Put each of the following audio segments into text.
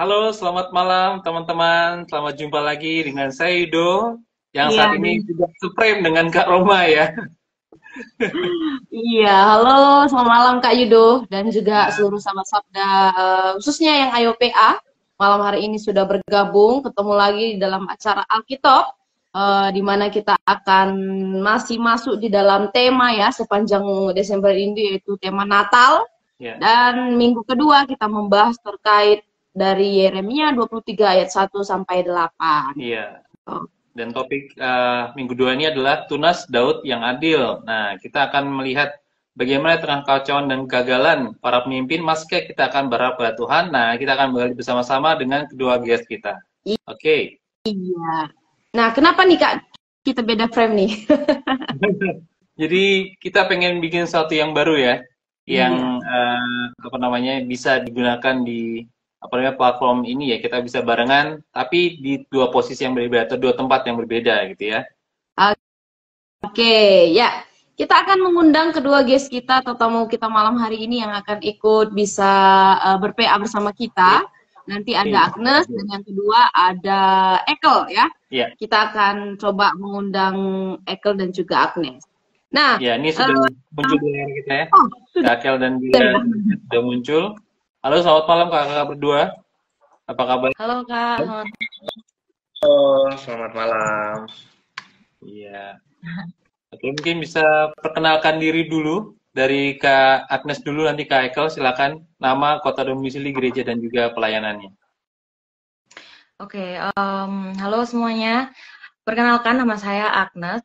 Halo, selamat malam teman-teman. Selamat jumpa lagi dengan saya Yudo, yang Iya, saat ini juga supreme dengan Kak Roma ya. iya. Halo, selamat malam Kak Yudo dan juga Nah, seluruh sahabat Sabda, khususnya yang IOPA. Malam hari ini sudah bergabung, ketemu lagi di dalam acara Alkitab, di mana kita akan masih masuk di dalam tema ya sepanjang Desember ini yaitu tema Natal. ya, Dan minggu kedua kita membahas terkait dari Yeremia 23 ayat 1 sampai 8. iya. Dan topik minggu dua ini adalah tunas Daud yang adil. Nah, kita akan melihat bagaimana tengah kacauan dan kegagalan para pemimpin, maka kita akan berharap pada Tuhan. Nah, kita akan melihat bersama-sama dengan kedua guest kita. Oke. Iya. Nah, kenapa nih Kak kita beda frame nih? Jadi kita pengen bikin sesuatu yang baru ya, yang Iya. apa namanya bisa digunakan di apa namanya platform ini ya. Kita bisa barengan, tapi di dua posisi yang berbeda atau dua tempat yang berbeda gitu ya. Oke, ya. Kita akan mengundang kedua guest kita atau tamu kita malam hari ini yang akan ikut bisa ber-PA bersama kita. Nanti ada Oke. Agnes dan yang kedua ada Ekel ya. Ya, Kita akan coba mengundang Ekel dan juga Agnes. Nah, ya ini sudah muncul di layar kita ya. oh, Kak Akel dan juga sudah. sudah muncul. Halo, selamat malam kakak berdua. Apa kabar? Halo Kak, selamat. Halo, selamat malam. Iya. Oke, mungkin bisa perkenalkan diri dulu dari Kak Agnes dulu, nanti Kak Ekel silakan nama, kota domisili, gereja dan juga pelayanannya. Oke, halo semuanya. Perkenalkan nama saya Agnes.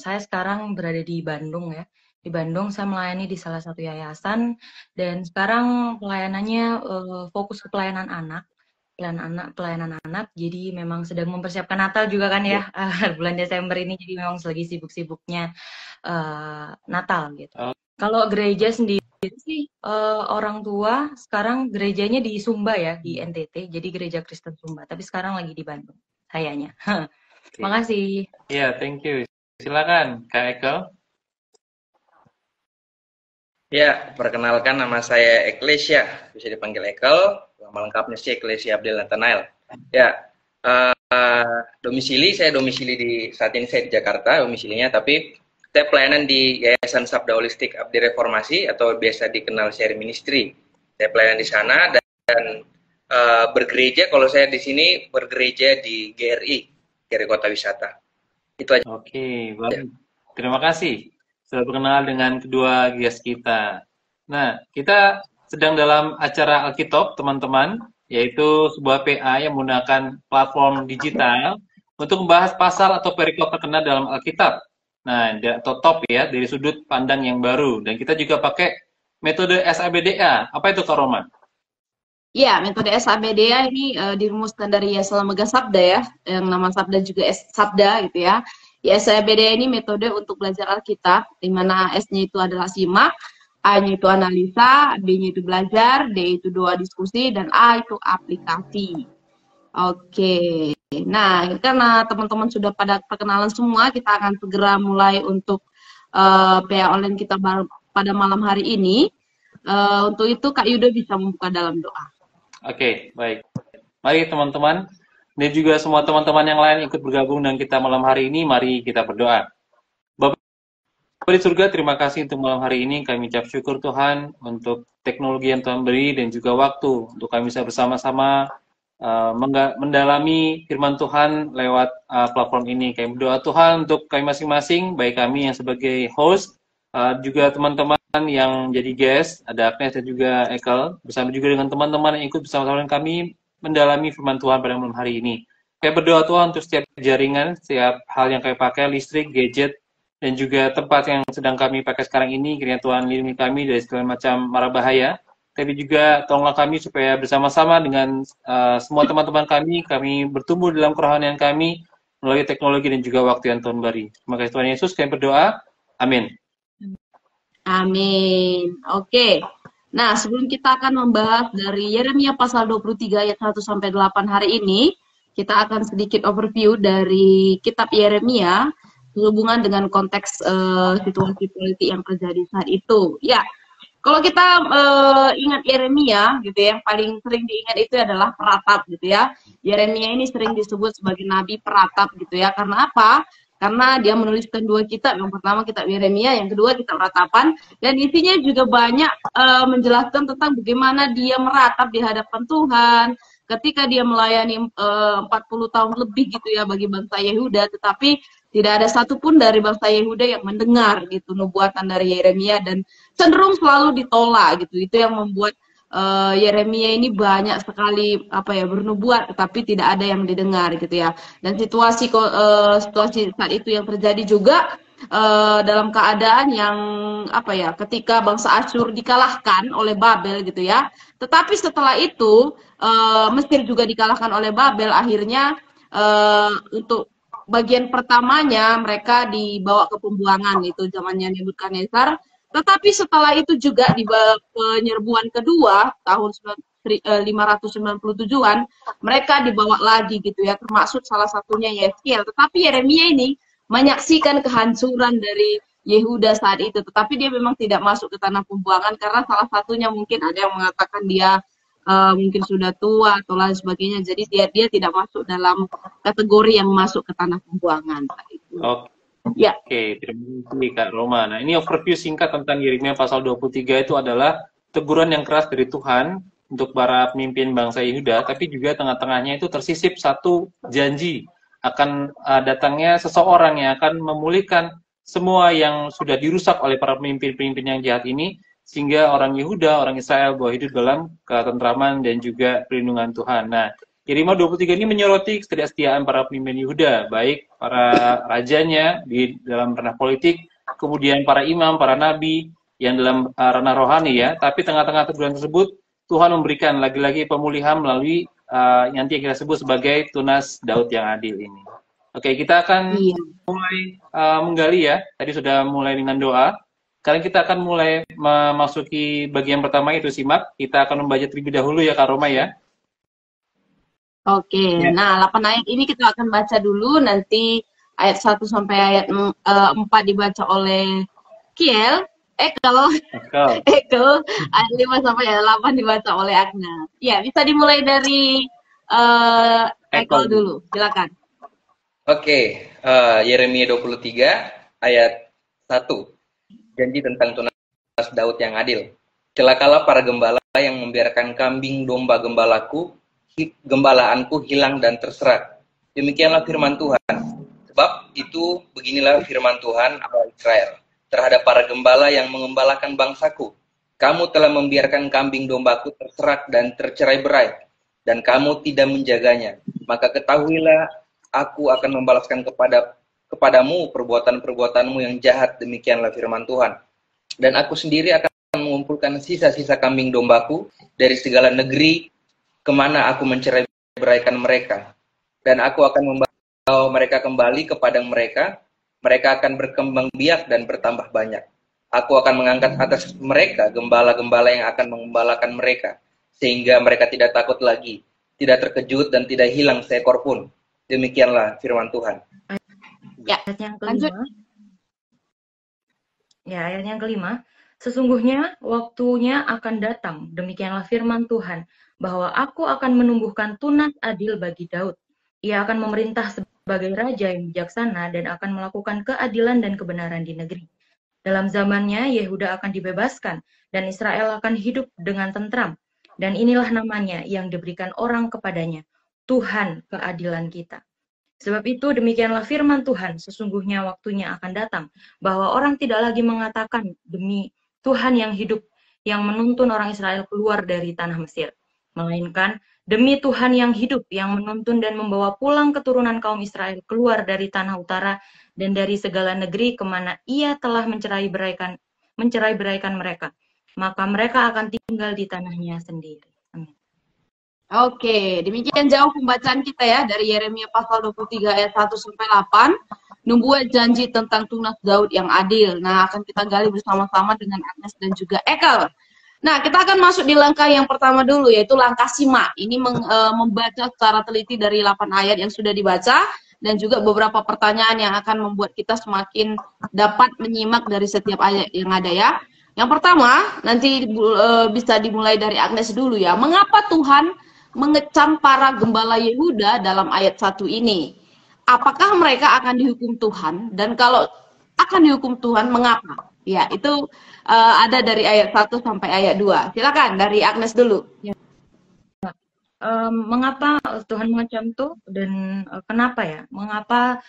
Saya sekarang berada di Bandung ya. Di Bandung saya melayani di salah satu yayasan dan sekarang pelayanannya fokus ke pelayanan anak. Jadi memang sedang mempersiapkan Natal juga kan ya, bulan Desember ini. Jadi memang lagi sibuk-sibuknya Natal gitu. Oh, Kalau gereja sendiri sih orang tua sekarang gerejanya di Sumba ya, di NTT. Jadi gereja Kristen Sumba. Tapi sekarang lagi di Bandung, sayanya. oke. Makasih. Iya, thank you. Silakan, Kak Ekel. Ya, perkenalkan nama saya Eklesia, bisa dipanggil Ekel, nama lengkapnya sih Eklesia Abdel Nathanael. Ya, saya domisili saat ini saya di Jakarta domisilinya, tapi saya pelayanan di Yayasan Sabda Holistik Abdi Reformasi atau biasa dikenal Share Ministry. Saya pelayanan di sana dan bergereja, kalau saya di sini bergereja di GRI Kota Wisata. Itu aja. Oke, baik. Terima kasih sudah berkenal dengan kedua guest kita. Nah, kita sedang dalam acara Alkitab, teman-teman, yaitu sebuah PA yang menggunakan platform digital untuk membahas pasal atau perikop terkenal dalam Alkitab. Nah, atau top ya, dari sudut pandang yang baru. Dan kita juga pakai metode SABDA. Apa itu, Kak Roman? Ya, metode SABDA ini dirumuskan dari Yesaya Mega Sabda ya, yang nama Sabda juga Sabda gitu ya. SABDA ini metode untuk belajar Alkitab, di mana S-nya itu adalah simak, A-nya itu analisa, B-nya itu belajar, D itu doa diskusi, dan A itu aplikasi. Oke, nah karena teman-teman sudah pada perkenalan semua, kita akan segera mulai untuk PA online kita pada malam hari ini. Untuk itu Kak Yudo bisa membuka dalam doa. Oke, baik. Mari teman-teman, dan juga semua teman-teman yang lain ikut bergabung dengan kita malam hari ini, mari kita berdoa. Bapak di surga, terima kasih untuk malam hari ini. Kami ucap syukur Tuhan untuk teknologi yang Tuhan beri dan juga waktu untuk kami bisa bersama-sama mendalami firman Tuhan lewat platform ini. Kami berdoa Tuhan untuk kami masing-masing, baik kami yang sebagai host, juga teman-teman yang jadi guest, ada Agnes dan juga Ekel, bersama juga dengan teman-teman yang ikut bersama-sama dengan kami mendalami firman Tuhan pada malam hari ini. Kami berdoa Tuhan untuk setiap jaringan, setiap hal yang kami pakai, listrik, gadget, dan juga tempat yang sedang kami pakai sekarang ini, kiranya Tuhan lindungi kami dari segala macam mara bahaya. Tapi juga tolonglah kami supaya bersama-sama dengan semua teman-teman kami bertumbuh dalam kerohanian kami melalui teknologi dan juga waktu yang Tuhan beri. Terima kasih Tuhan Yesus, kami berdoa. Amin. Amin. Oke. Nah, sebelum kita akan membahas dari Yeremia pasal 23 ayat 1 sampai 8 hari ini, kita akan sedikit overview dari kitab Yeremia berhubungan dengan konteks situasi politik yang terjadi saat itu. Ya, Kalau kita ingat Yeremia gitu ya, yang paling sering diingat itu adalah peratap gitu ya. Yeremia ini sering disebut sebagai nabi peratap gitu ya. Karena apa? Karena dia menuliskan dua kitab. Yang pertama kitab Yeremia, yang kedua kitab Ratapan, dan isinya juga banyak menjelaskan tentang bagaimana dia meratap di hadapan Tuhan ketika dia melayani 40 tahun lebih gitu ya bagi bangsa Yehuda, tetapi tidak ada satupun dari bangsa Yehuda yang mendengar gitu nubuatan dari Yeremia, dan cenderung selalu ditolak gitu. Itu yang membuat Yeremia ini banyak sekali apa ya bernubuat, tetapi tidak ada yang didengar gitu ya. Dan situasi saat itu yang terjadi juga dalam keadaan yang apa ya, ketika bangsa Asyur dikalahkan oleh Babel gitu ya. Tetapi setelah itu Mesir juga dikalahkan oleh Babel. Akhirnya untuk bagian pertamanya mereka dibawa ke pembuangan, itu zamannya Nebukadnezar. Tetapi setelah itu juga di penyerbuan kedua tahun 597-an mereka dibawa lagi gitu ya, termasuk salah satunya Yeskiel. Tetapi Yeremia ini menyaksikan kehancuran dari Yehuda saat itu, tetapi dia memang tidak masuk ke tanah pembuangan karena salah satunya mungkin ada yang mengatakan dia mungkin sudah tua atau lain sebagainya, jadi dia tidak masuk dalam kategori yang masuk ke tanah pembuangan. Oke. Ya. Oke, terima kasih Kak Roma. Nah, ini overview singkat tentang Yeremia pasal 23 itu adalah teguran yang keras dari Tuhan untuk para pemimpin bangsa Yehuda, tapi juga tengah-tengahnya itu tersisip satu janji akan datangnya seseorang yang akan memulihkan semua yang sudah dirusak oleh para pemimpin-pemimpin yang jahat ini, sehingga orang Yehuda, orang Israel bahwa hidup dalam ketentraman dan juga perlindungan Tuhan. Nah, Yeremia 23 ini menyoroti kesetiaan para pemimpin Yehuda, baik para rajanya di dalam ranah politik, kemudian para imam, para nabi yang dalam ranah rohani ya. Tapi tengah-tengah teguran tersebut, Tuhan memberikan lagi-lagi pemulihan melalui nanti yang kita sebut sebagai tunas Daud yang adil ini. Oke, kita akan mulai menggali ya. Tadi sudah mulai dengan doa. Sekarang kita akan mulai memasuki bagian pertama, itu simak. Kita akan membaca terlebih dahulu ya Kak Roma ya. Oke, nah 8 ayat ini kita akan baca dulu, nanti ayat 1 sampai ayat 4 dibaca oleh Ekel, ayat 5 sampai ayat 8 dibaca oleh Agnes. Ya, bisa dimulai dari Ekel dulu, silakan. Oke, Yeremia 23 ayat 1. Janji tentang tunas Daud yang adil. Celakalah para gembala yang membiarkan kambing domba gembalaanku hilang dan terserak. Demikianlah firman Tuhan. Sebab itu beginilah firman Tuhan Allah Israel terhadap para gembala yang mengembalakan bangsaku. Kamu telah membiarkan kambing dombaku terserak dan tercerai-berai, dan kamu tidak menjaganya. Maka ketahuilah, aku akan membalaskan kepadamu perbuatan-perbuatanmu yang jahat. Demikianlah firman Tuhan. Dan aku sendiri akan mengumpulkan sisa-sisa kambing dombaku dari segala negeri kemana aku mencerai-beraikan mereka. Dan aku akan membawa mereka kembali ke padang mereka. Mereka akan berkembang biak dan bertambah banyak. Aku akan mengangkat atas mereka gembala-gembala yang akan mengembalakan mereka, sehingga mereka tidak takut lagi, tidak terkejut, dan tidak hilang seekor pun. Demikianlah firman Tuhan. Ya, ayat yang kelima. Ya, ayat yang kelima. Sesungguhnya waktunya akan datang, demikianlah firman Tuhan, bahwa aku akan menumbuhkan tunas adil bagi Daud. Ia akan memerintah sebagai raja yang bijaksana dan akan melakukan keadilan dan kebenaran di negeri. Dalam zamannya, Yehuda akan dibebaskan dan Israel akan hidup dengan tentram. Dan inilah namanya yang diberikan orang kepadanya, Tuhan keadilan kita. Sebab itu demikianlah firman Tuhan, sesungguhnya waktunya akan datang, bahwa orang tidak lagi mengatakan demi Tuhan yang hidup, yang menuntun orang Israel keluar dari tanah Mesir, melainkan demi Tuhan yang hidup, yang menuntun dan membawa pulang keturunan kaum Israel keluar dari tanah utara dan dari segala negeri kemana ia telah mencerai-beraikan mereka. Maka mereka akan tinggal di tanahnya sendiri. Amin. Oke, demikian jauh pembacaan kita ya dari Yeremia pasal 23 ayat 1 sampai 8. Nubuat janji tentang tunas Daud yang adil. Nah, akan kita gali bersama-sama dengan Agnes dan juga Ekel. Nah, kita akan masuk di langkah yang pertama dulu, yaitu langkah simak. Ini membaca secara teliti dari 8 ayat yang sudah dibaca, dan juga beberapa pertanyaan yang akan membuat kita semakin dapat menyimak dari setiap ayat yang ada ya. Yang pertama, nanti bisa dimulai dari Agnes dulu ya. Mengapa Tuhan mengecam para gembala Yehuda dalam ayat 1 ini? Apakah mereka akan dihukum Tuhan? Dan kalau akan dihukum Tuhan, mengapa? Ya, itu ada dari ayat 1 sampai ayat 2. Silakan dari Agnes dulu. Mengapa Tuhan mengecam itu dan kenapa ya? Mengapa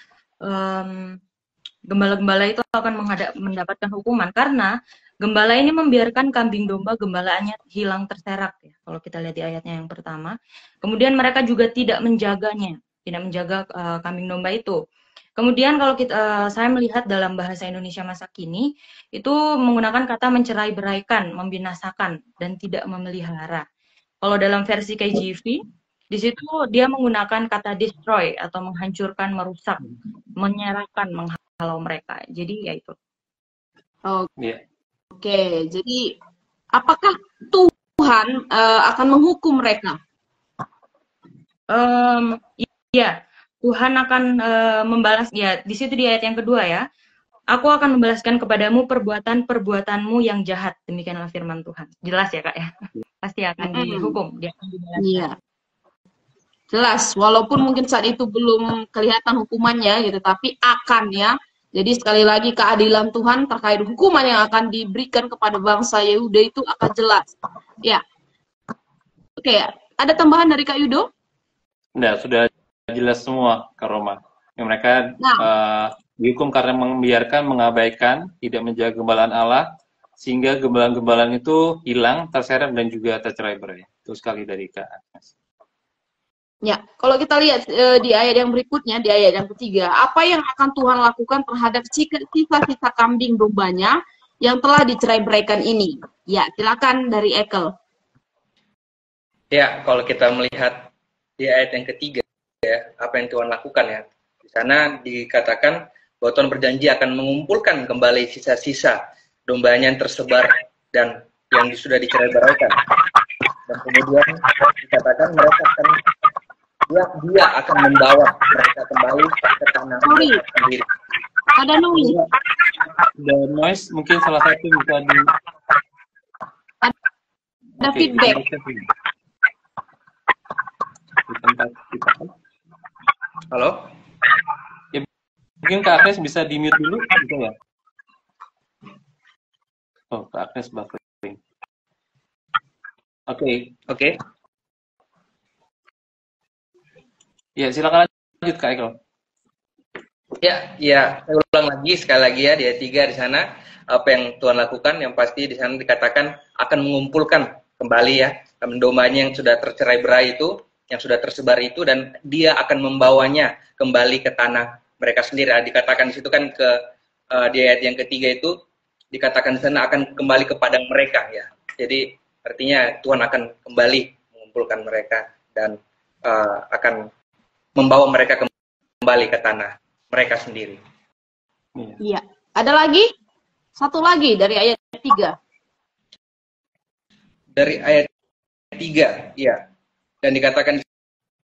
gembala-gembala itu akan mendapatkan hukuman? Karena gembala ini membiarkan kambing domba gembalaannya hilang terserak ya. Kalau kita lihat di ayatnya yang pertama. Kemudian mereka juga tidak menjaganya, tidak menjaga kambing domba itu. Kemudian kalau saya melihat dalam bahasa Indonesia masa kini itu menggunakan kata mencerai-beraikan, membinasakan dan tidak memelihara. Kalau dalam versi KJV, di situ dia menggunakan kata destroy atau menghancurkan, merusak, menyerahkan, menghalau mereka. Jadi ya itu. Oke, jadi apakah Tuhan akan menghukum mereka? Iya, Tuhan akan membalas. Ya, di situ di ayat yang kedua ya. Aku akan membalaskan kepadamu perbuatan-perbuatanmu yang jahat. Demikianlah firman Tuhan. Jelas ya Kak ya? Pasti akan dihukum. Dia akan dibalaskan. Iya. Jelas, walaupun mungkin saat itu belum kelihatan hukumannya gitu, tapi akan ya. Jadi sekali lagi keadilan Tuhan terkait hukuman yang akan diberikan kepada bangsa Yehuda itu akan jelas. Ya. Oke, ada tambahan dari Kak Yudo? Enggak, sudah jelas semua Kak Roma. Yang mereka dihukum karena membiarkan, mengabaikan, tidak menjaga gembalaan Allah, sehingga gembalaan-gembalaan itu hilang, terseret dan juga tercerai-berai. Itu sekali dari Kak Agnes. Ya, kalau kita lihat di ayat yang berikutnya, di ayat yang ketiga, apa yang akan Tuhan lakukan terhadap sisa-sisa kambing dombanya yang telah dicerai-beraikan ini? Ya, silakan dari Ekel. Ya, kalau kita melihat di ayat yang ketiga, ya, apa yang Tuhan lakukan ya. Di sana dikatakan bahwa Tuhan berjanji akan mengumpulkan kembali sisa-sisa dombanya yang tersebar dan yang sudah dicerai-beraikan. Dan kemudian dikatakan mereka akan dia akan membawa mereka kembali ke tanah mereka sendiri. Ada noise. The noise mungkin salah satu bisa di ada feedback. Di tempat kita. Halo? Ya, mungkin Kak Agnes bisa di mute dulu, bisa ya? Oh, Kak Agnes buffering. Oke. Ya, silakan lanjut Kak Ekel. Ya, saya ulang lagi sekali lagi ya di ayat 3 di sana apa yang Tuhan lakukan, yang pasti di sana dikatakan akan mengumpulkan kembali ya dombanya yang sudah tercerai-berai itu, yang sudah tersebar itu, dan dia akan membawanya kembali ke tanah mereka sendiri. Dikatakan di situ kan di ayat yang ketiga itu dikatakan di sana akan kembali ke padang mereka ya. Jadi artinya Tuhan akan kembali mengumpulkan mereka dan akan membawa mereka kembali ke tanah mereka sendiri. Iya. Ada lagi? Satu lagi dari ayat 3. Dari ayat 3, ya. Dan dikatakan di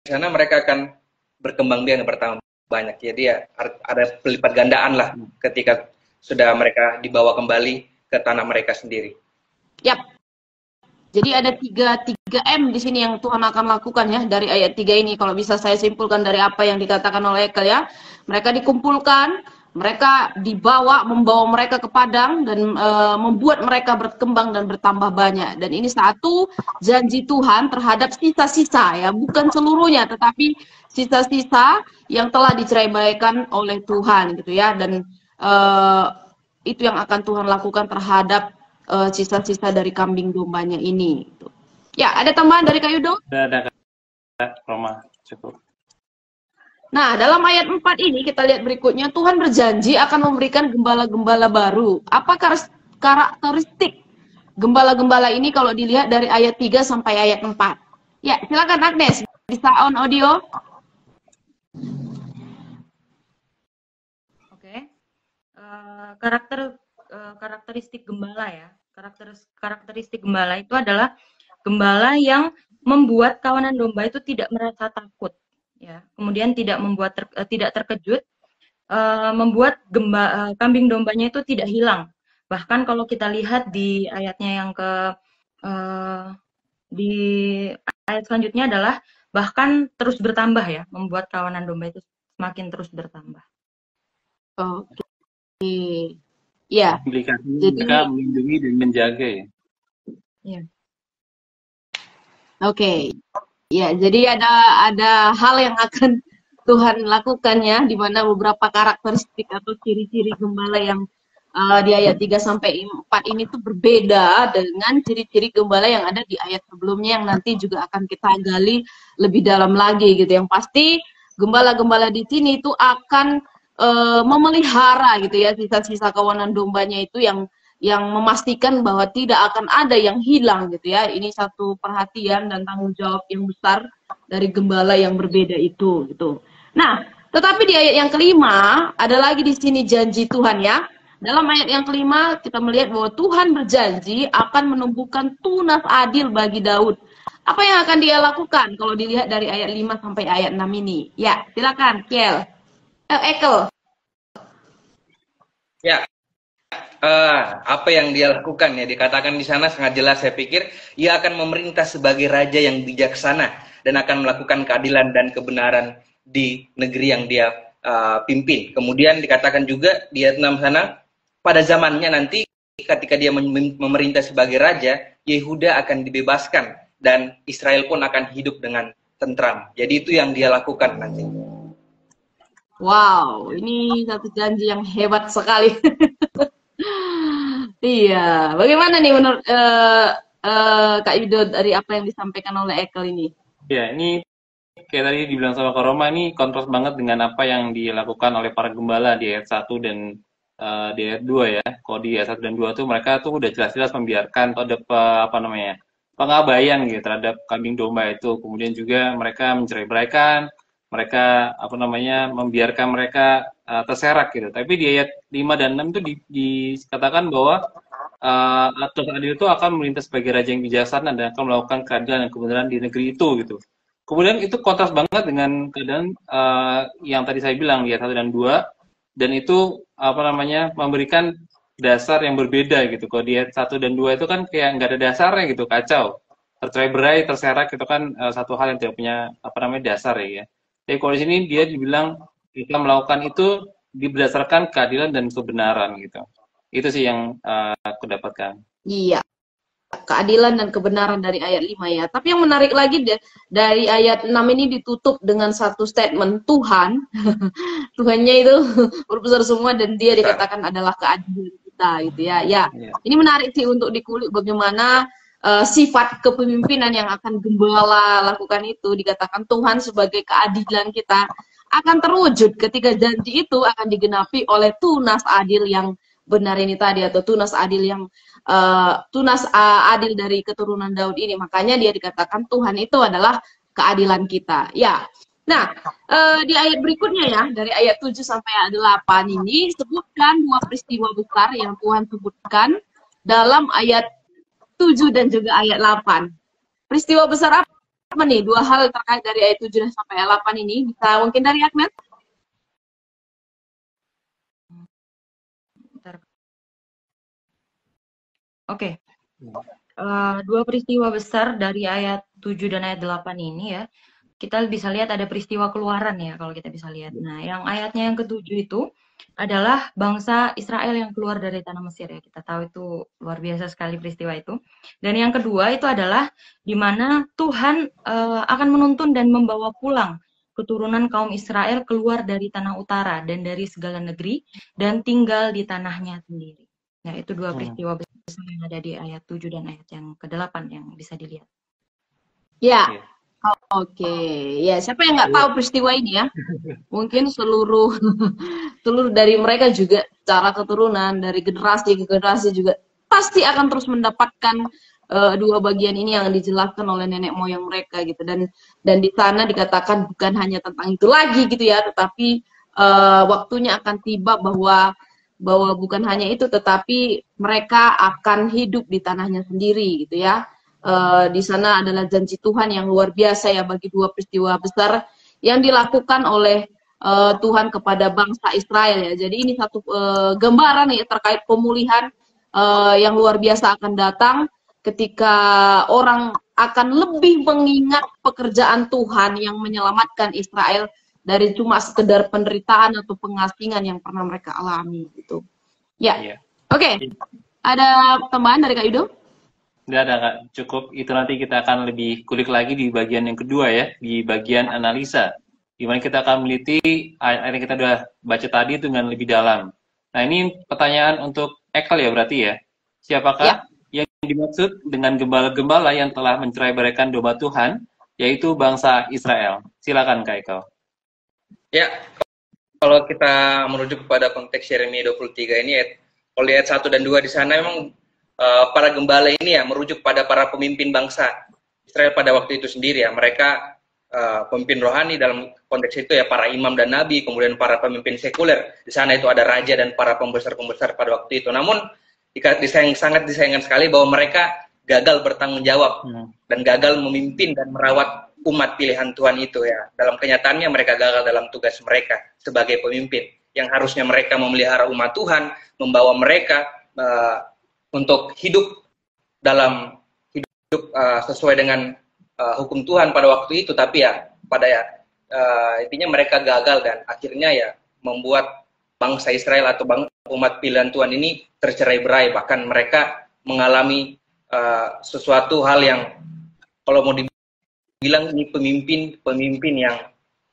sana mereka akan berkembang biak yang pertama banyak. Jadi ya ada pelipat gandaan lah ketika sudah mereka dibawa kembali ke tanah mereka sendiri. Yap. Jadi ada 3M di sini yang Tuhan akan lakukan ya dari ayat 3 ini. Kalau bisa saya simpulkan dari apa yang dikatakan oleh Ekel ya. Mereka dikumpulkan, mereka membawa mereka ke padang dan membuat mereka berkembang dan bertambah banyak. Dan ini satu janji Tuhan terhadap sisa-sisa ya, bukan seluruhnya tetapi sisa-sisa yang telah diceraikan oleh Tuhan gitu ya. Dan itu yang akan Tuhan lakukan terhadap sisa-sisa dari kambing dombanya ini. Ya, ada tambahan dari Kak Yudo? Ada Kak Roma, cukup. Nah, dalam ayat 4 ini kita lihat berikutnya, Tuhan berjanji akan memberikan gembala-gembala baru. Apa karakteristik gembala-gembala ini kalau dilihat dari ayat 3 sampai ayat 4? Ya, silakan Agnes, bisa on audio. Oke. Karakteristik gembala ya. Karakteristik gembala itu adalah gembala yang membuat kawanan domba itu tidak merasa takut. Ya, kemudian tidak terkejut, membuat kambing dombanya itu tidak hilang, Bahkan kalau kita lihat di ayatnya yang di ayat selanjutnya adalah bahkan terus bertambah ya, membuat kawanan domba itu semakin terus bertambah. Oke. Ya. Implikasinya Jadi mereka melindungi dan menjaga ya. Iya. oke. Ya, jadi ada hal yang akan Tuhan lakukan ya, di mana beberapa karakteristik atau ciri-ciri gembala yang di ayat 3 sampai 4 ini tuh berbeda dengan ciri-ciri gembala yang ada di ayat sebelumnya yang nanti juga akan kita gali lebih dalam lagi gitu. Yang pasti gembala-gembala di sini itu akan memelihara gitu ya sisa-sisa kawanan dombanya itu yang memastikan bahwa tidak akan ada yang hilang gitu ya. Ini satu perhatian dan tanggung jawab yang besar dari gembala yang berbeda itu gitu. Nah, tetapi di ayat yang kelima ada lagi di sini janji Tuhan ya. Dalam ayat yang kelima kita melihat bahwa Tuhan berjanji akan menumbuhkan tunas adil bagi Daud. Apa yang akan dia lakukan kalau dilihat dari ayat 5 sampai ayat 6 ini? Ya, silakan, Kiel. Ekel. Ya, apa yang dia lakukan ya dikatakan di sana sangat jelas. Saya pikir ia akan memerintah sebagai raja yang bijaksana dan akan melakukan keadilan dan kebenaran di negeri yang dia pimpin. Kemudian dikatakan juga di ayat 6 sana, pada zamannya nanti ketika dia memerintah sebagai raja, Yehuda akan dibebaskan dan Israel pun akan hidup dengan tentram. Jadi itu yang dia lakukan nanti. Wow, ini satu janji yang hebat sekali. Iya, bagaimana nih menurut Kak Yudo dari apa yang disampaikan oleh Ekel ini? Ya, ini kayak tadi dibilang sama Kak Roma, ini kontras banget dengan apa yang dilakukan oleh para gembala di ayat 1 dan di ayat 2 ya. Kalau di ayat 1 dan 2 tuh mereka tuh udah jelas-jelas membiarkan atau ada pengabaian gitu terhadap kambing domba itu. Kemudian juga mereka mencerai-beraikan, mereka membiarkan mereka terserak gitu. Tapi di ayat 5 dan 6 itu dikatakan bahwa Tuhan adil itu akan melintas sebagai raja yang bijaksana dan akan melakukan keadilan dan kebenaran di negeri itu gitu. Kemudian itu kontras banget dengan keadaan yang tadi saya bilang di ayat 1 dan 2, dan itu memberikan dasar yang berbeda gitu. Kalau di ayat 1 dan 2 itu kan kayak nggak ada dasarnya gitu, kacau. Tercerai-berai, terserak itu kan satu hal yang tidak punya dasar ya. Tapi kalau di sini dia dibilang kita melakukan itu berdasarkan keadilan dan kebenaran gitu. Itu sih yang aku dapatkan. Iya, keadilan dan kebenaran dari ayat 5 ya. Tapi yang menarik lagi dari ayat 6 ini ditutup dengan satu statement Tuhan. Tuhannya itu berbesar semua dan dia dikatakan adalah keadilan kita gitu ya. Ya, ini menarik sih untuk dikulik bagaimana sifat kepemimpinan yang akan gembala lakukan itu. Dikatakan Tuhan sebagai keadilan kita akan terwujud ketika janji itu akan digenapi oleh tunas adil yang benar ini tadi, atau tunas adil yang adil dari keturunan Daud ini. Makanya dia dikatakan Tuhan itu adalah keadilan kita. Ya. Nah, di ayat berikutnya ya, dari ayat 7 sampai ayat 8 ini sebutkan dua peristiwa besar yang Tuhan sebutkan dalam ayat 7 dan juga ayat 8. Peristiwa besar apa nih? Dua hal terkait dari ayat 7 dan sampai ayat 8 ini. Bisa mungkin dari Agnes? Oke. Dua peristiwa besar dari ayat 7 dan ayat 8 ini ya. Kita bisa lihat ada peristiwa keluaran ya kalau kita bisa lihat. Nah, yang ayatnya yang ke-7 itu adalah bangsa Israel yang keluar dari tanah Mesir ya. Kita tahu itu luar biasa sekali peristiwa itu. Dan yang kedua itu adalah di mana Tuhan akan menuntun dan membawa pulang keturunan kaum Israel keluar dari tanah utara dan dari segala negeri dan tinggal di tanahnya sendiri. Nah, itu dua peristiwa besar yang ada di ayat 7 dan ayat yang ke-8 yang bisa dilihat. Ya. Oke, ya siapa yang nggak tahu peristiwa ini ya? Mungkin seluruh dari mereka juga secara keturunan dari generasi ke generasi juga pasti akan terus mendapatkan dua bagian ini yang dijelaskan oleh nenek moyang mereka gitu, dan di sana dikatakan bukan hanya tentang itu lagi gitu ya, tetapi waktunya akan tiba bahwa bukan hanya itu, tetapi mereka akan hidup di tanahnya sendiri gitu ya. Di sana adalah janji Tuhan yang luar biasa ya bagi dua peristiwa besar yang dilakukan oleh Tuhan kepada bangsa Israel ya. Jadi ini satu gambaran ya terkait pemulihan yang luar biasa akan datang ketika orang akan lebih mengingat pekerjaan Tuhan yang menyelamatkan Israel dari cuma sekedar penderitaan atau pengasingan yang pernah mereka alami gitu. Ya. Iya. Oke. Ada tambahan dari Kak Yudo? Nggak ada, Kak. Cukup itu, nanti kita akan lebih kulik lagi di bagian yang kedua ya, di bagian analisa. Di mana kita akan meneliti ayat yang kita udah baca tadi itu dengan lebih dalam. Nah, ini pertanyaan untuk Ekel ya berarti ya. Siapakah yang dimaksud dengan gembala-gembala yang telah mencerai-beraikan domba Tuhan, yaitu bangsa Israel? Silakan Kak Ekel. Ya, kalau kita merujuk kepada konteks Yeremia 23 ini, kalau lihat 1 dan 2 di sana memang para gembala ini ya merujuk pada para pemimpin bangsa Israel pada waktu itu sendiri ya. Mereka pemimpin rohani dalam konteks itu ya para imam dan nabi, kemudian para pemimpin sekuler. Di sana itu ada raja dan para pembesar-pembesar pada waktu itu. Namun sangat disayangkan sekali bahwa mereka gagal bertanggung jawab dan gagal memimpin dan merawat umat pilihan Tuhan itu ya. Dalam kenyataannya mereka gagal dalam tugas mereka sebagai pemimpin yang harusnya mereka memelihara umat Tuhan, membawa mereka untuk hidup dalam hidup sesuai dengan hukum Tuhan pada waktu itu, tapi ya intinya mereka gagal dan akhirnya ya membuat bangsa Israel atau umat pilihan Tuhan ini tercerai-berai, bahkan mereka mengalami sesuatu hal yang kalau mau dibilang ini pemimpin yang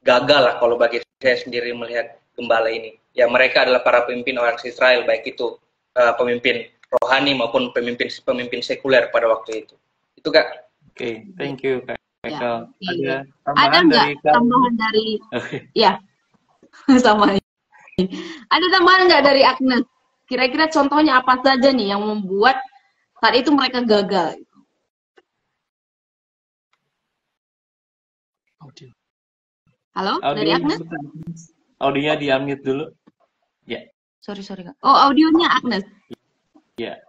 gagal lah kalau bagi saya sendiri melihat gembala ini. Ya mereka adalah para pemimpin orang Israel, baik itu pemimpin rohani maupun pemimpin sekuler pada waktu itu. Itu Kak. Oke, thank you Kak Ekel. Ya, ada nggak tambahan dari ya sama ini. Ada tambahan nggak dari Agnes? Kira-kira contohnya apa saja nih yang membuat saat itu mereka gagal? Halo, dari Agnes? Audionya di-unmute dulu. Ya. Sorry Kak. Oh, audionya Agnes. Ya.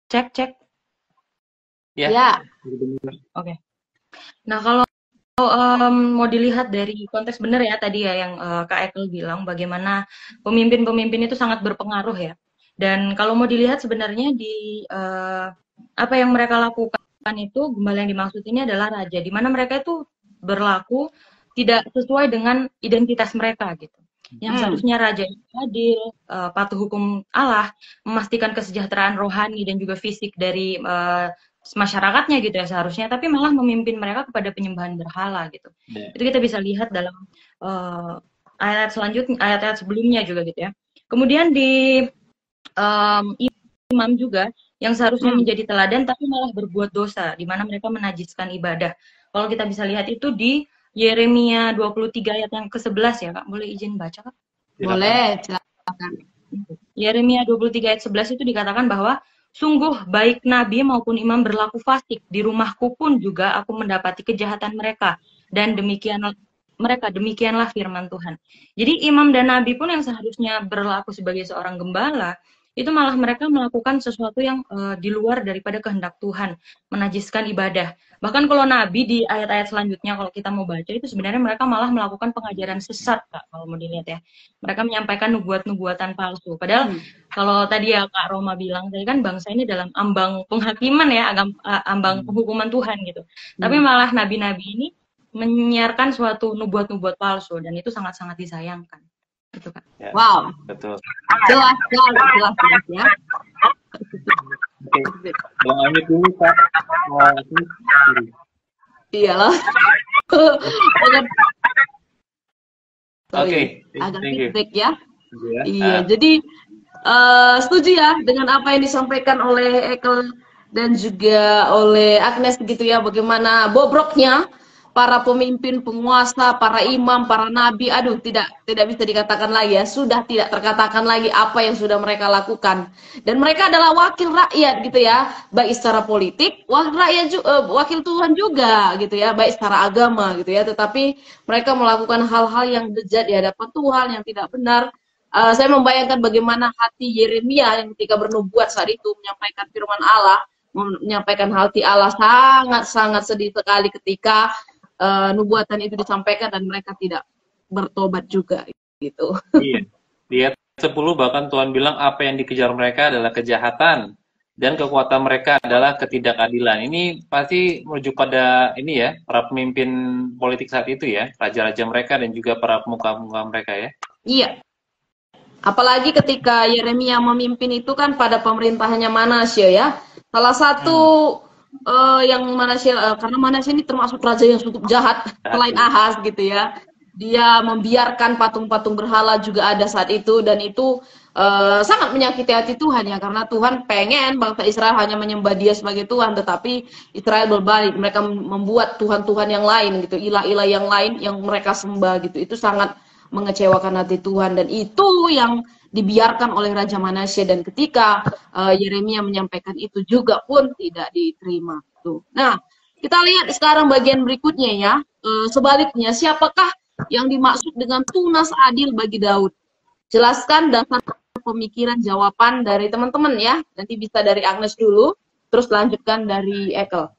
Cek. Ya. Oke. Nah, kalau mau dilihat dari konteks benar ya tadi ya yang Kak Ekel bilang bagaimana pemimpin-pemimpin itu sangat berpengaruh ya. Dan kalau mau dilihat sebenarnya di apa yang mereka lakukan itu, gembala yang dimaksud ini adalah raja, di mana mereka itu berlaku tidak sesuai dengan identitas mereka gitu. Yang seharusnya raja itu adil, patuh hukum Allah, memastikan kesejahteraan rohani dan juga fisik dari masyarakatnya gitu ya seharusnya, tapi malah memimpin mereka kepada penyembahan berhala gitu. Itu kita bisa lihat dalam ayat selanjutnya, ayat-ayat sebelumnya juga gitu ya. Kemudian di imam juga yang seharusnya menjadi teladan tapi malah berbuat dosa, di mana mereka menajiskan ibadah. Kalau kita bisa lihat itu di Yeremia 23 ayat yang ke-11 ya Kak. Boleh izin baca Kak? Boleh, silakan. Yeremia 23 ayat 11 itu dikatakan bahwa sungguh baik nabi maupun imam berlaku fasik, di rumahku pun juga aku mendapati kejahatan mereka, dan demikianlah firman Tuhan. Jadi imam dan nabi pun yang seharusnya berlaku sebagai seorang gembala, itu malah mereka melakukan sesuatu yang di luar daripada kehendak Tuhan, menajiskan ibadah. Bahkan kalau nabi di ayat-ayat selanjutnya kalau kita mau baca itu sebenarnya mereka malah melakukan pengajaran sesat Kak, kalau mau dilihat ya. Mereka menyampaikan nubuat-nubuatan palsu. Padahal kalau tadi ya Kak Roma bilang tadi kan bangsa ini dalam ambang penghakiman ya, ambang penghukuman Tuhan gitu. Tapi malah nabi-nabi ini menyiarkan suatu nubuat-nubuat palsu dan itu sangat-sangat disayangkan. Itu Kak. Ya, wow. Betul. Jelas ya. Oke. Bang Amit dulu Kak. Iyalah. Oke. Agak Thank you. feedback ya. Ya. Iya, jadi setuju ya dengan apa yang disampaikan oleh Ekel dan juga oleh Agnes gitu ya, bagaimana bobroknya para pemimpin, penguasa, para imam, para nabi, aduh tidak bisa dikatakan lagi ya, sudah tidak terkatakan lagi apa yang sudah mereka lakukan. Dan mereka adalah wakil rakyat gitu ya, baik secara politik, wakil Tuhan juga gitu ya, baik secara agama gitu ya, tetapi mereka melakukan hal-hal yang bejat di hadapan Tuhan, yang tidak benar. Saya membayangkan bagaimana hati Yeremia yang ketika bernubuat saat itu menyampaikan firman Allah, menyampaikan hati Allah, sangat-sangat sedih sekali ketika nubuatan itu disampaikan dan mereka tidak bertobat juga gitu. Iya. Dia 10 bahkan Tuhan bilang apa yang dikejar mereka adalah kejahatan dan kekuatan mereka adalah ketidakadilan. Ini pasti merujuk pada ini ya, para pemimpin politik saat itu ya, raja-raja mereka dan juga para pemuka-pemuka mereka ya. Iya. Apalagi ketika Yeremia memimpin itu kan pada pemerintahannya Manasye ya. Salah satu yang Manasye, karena Manasye ini termasuk raja yang cukup jahat selain Ahaz gitu ya. Dia membiarkan patung-patung berhala juga ada saat itu, dan itu sangat menyakiti hati Tuhan ya, karena Tuhan pengen bangsa Israel hanya menyembah Dia sebagai Tuhan, tetapi Israel berbalik, mereka membuat Tuhan-Tuhan yang lain gitu, ilah-ilah yang lain yang mereka sembah gitu. Itu sangat mengecewakan hati Tuhan, dan itu yang dibiarkan oleh Raja Manasye, dan ketika Yeremia menyampaikan itu juga pun tidak diterima tuh. Nah, kita lihat sekarang bagian berikutnya ya. Sebaliknya, siapakah yang dimaksud dengan tunas adil bagi Daud? Jelaskan dasar pemikiran jawaban dari teman-teman ya. Nanti bisa dari Agnes dulu, terus lanjutkan dari Ekel.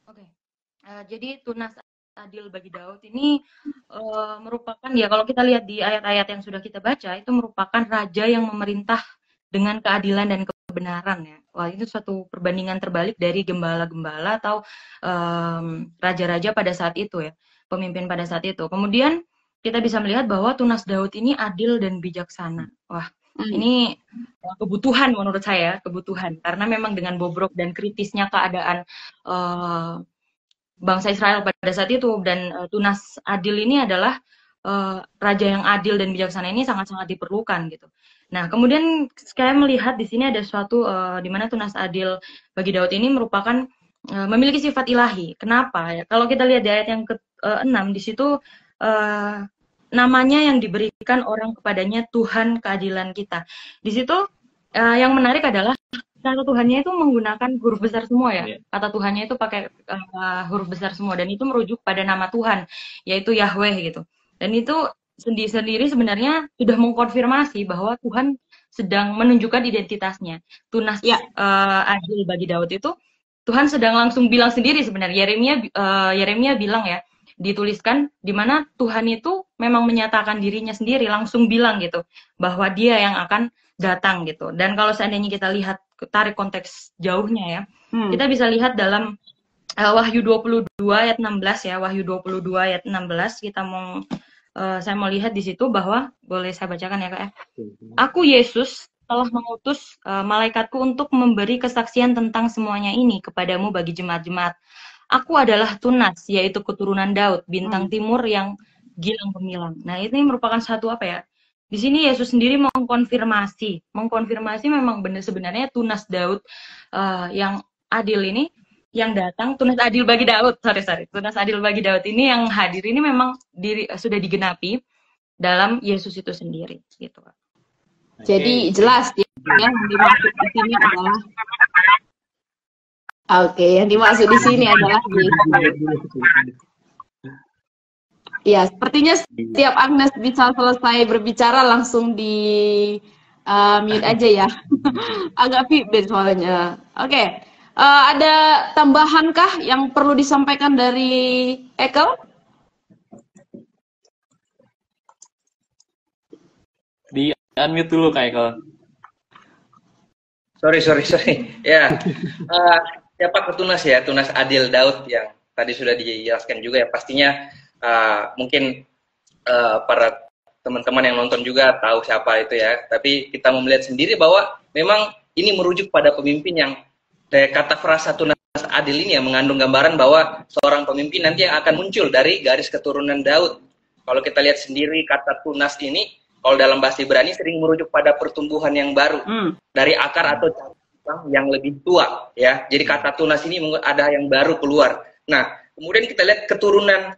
Oke. Jadi tunas adil bagi Daud ini merupakan ya, kalau kita lihat di ayat-ayat yang sudah kita baca, itu merupakan raja yang memerintah dengan keadilan dan kebenaran ya. Wah, itu suatu perbandingan terbalik dari gembala-gembala atau raja-raja pada saat itu ya, pemimpin pada saat itu. Kemudian kita bisa melihat bahwa tunas Daud ini adil dan bijaksana. Wah, ini kebutuhan menurut saya, kebutuhan, karena memang dengan bobrok dan kritisnya keadaan bangsa Israel pada saat itu, dan tunas adil ini adalah raja yang adil dan bijaksana ini sangat-sangat diperlukan gitu. Nah, kemudian saya melihat di sini ada suatu di mana tunas adil bagi Daud ini merupakan memiliki sifat ilahi. Kenapa ya? Kalau kita lihat di ayat yang ke-6 di situ namanya yang diberikan orang kepadanya Tuhan keadilan kita. Di situ yang menarik adalah kata Tuhannya itu menggunakan huruf besar semua ya. Kata Tuhannya itu pakai huruf besar semua, dan itu merujuk pada nama Tuhan, yaitu Yahweh gitu. Dan itu sendiri sebenarnya sudah mengkonfirmasi bahwa Tuhan sedang menunjukkan identitasnya. Tunas adil bagi Daud itu Tuhan sedang langsung bilang sendiri sebenarnya. Yeremia bilang ya, dituliskan di mana Tuhan itu memang menyatakan dirinya sendiri, langsung bilang gitu bahwa Dia yang akan datang gitu. Dan kalau seandainya kita lihat, tarik konteks jauhnya ya, kita bisa lihat dalam Wahyu 22 ayat 16 ya, Wahyu 22 ayat 16, saya mau lihat di situ bahwa, boleh saya bacakan ya Kak ya. Aku Yesus telah mengutus malaikatku untuk memberi kesaksian tentang semuanya ini kepadamu bagi jemaat-jemaat. Aku adalah tunas, yaitu keturunan Daud, bintang timur yang gilang gemilang. Nah, ini merupakan satu apa ya? Di sini Yesus sendiri mengkonfirmasi memang benar sebenarnya tunas Daud yang adil ini yang datang, tunas adil bagi Daud, tunas adil bagi Daud ini yang hadir ini memang sudah digenapi dalam Yesus itu sendiri, gitu. Jadi jelas ya, yang dimaksud di sini adalah yang dimaksud di sini adalah ya, sepertinya setiap Agnes bisa selesai berbicara langsung di mute aja ya. Agak feedback soalnya. Oke. Ada tambahankah yang perlu disampaikan dari Ekel? Di unmute dulu Kak Ekel. Sorry. Ya, siapa ketunas ya, tunas adil Daud yang tadi sudah dijelaskan juga ya. Pastinya mungkin para teman-teman yang nonton juga tahu siapa itu ya. Tapi kita mau melihat sendiri bahwa memang ini merujuk pada pemimpin yang kata frasa tunas adil ini yang mengandung gambaran bahwa seorang pemimpin nanti yang akan muncul dari garis keturunan Daud. Kalau kita lihat sendiri kata tunas ini, kalau dalam bahasa Ibrani sering merujuk pada pertumbuhan yang baru dari akar atau cabang yang lebih tua ya. Jadi kata tunas ini ada yang baru keluar. Nah, kemudian kita lihat keturunan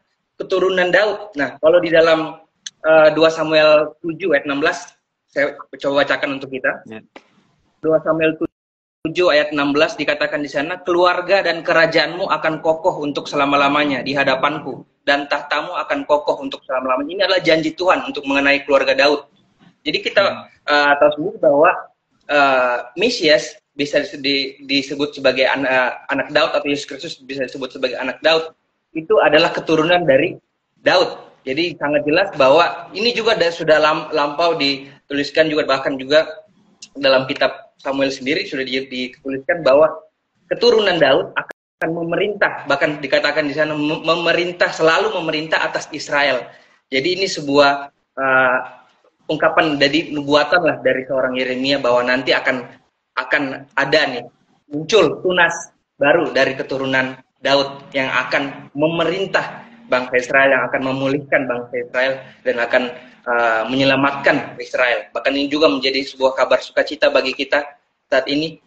Daud. Nah, kalau di dalam 2 Samuel 7 ayat 16, saya coba bacakan untuk kita. 2 Samuel 7 ayat 16 dikatakan di sana, keluarga dan kerajaanmu akan kokoh untuk selama-lamanya di hadapanku, dan tahtamu akan kokoh untuk selama-lamanya. Ini adalah janji Tuhan untuk mengenai keluarga Daud. Jadi kita tahu sendiri bahwa Mesias bisa disebut sebagai anak Daud, atau Yesus Kristus bisa disebut sebagai anak Daud, itu adalah keturunan dari Daud. Jadi sangat jelas bahwa ini juga sudah lampau dituliskan juga, bahkan juga dalam kitab Samuel sendiri sudah dituliskan bahwa keturunan Daud akan memerintah, bahkan dikatakan di sana memerintah, selalu memerintah atas Israel. Jadi ini sebuah ungkapan dari nubuatan lah dari seorang Yeremia bahwa nanti akan ada nih muncul tunas baru dari keturunan Daud yang akan memerintah bangsa Israel, yang akan memulihkan bangsa Israel dan akan menyelamatkan Israel. Bahkan ini juga menjadi sebuah kabar sukacita bagi kita saat ini,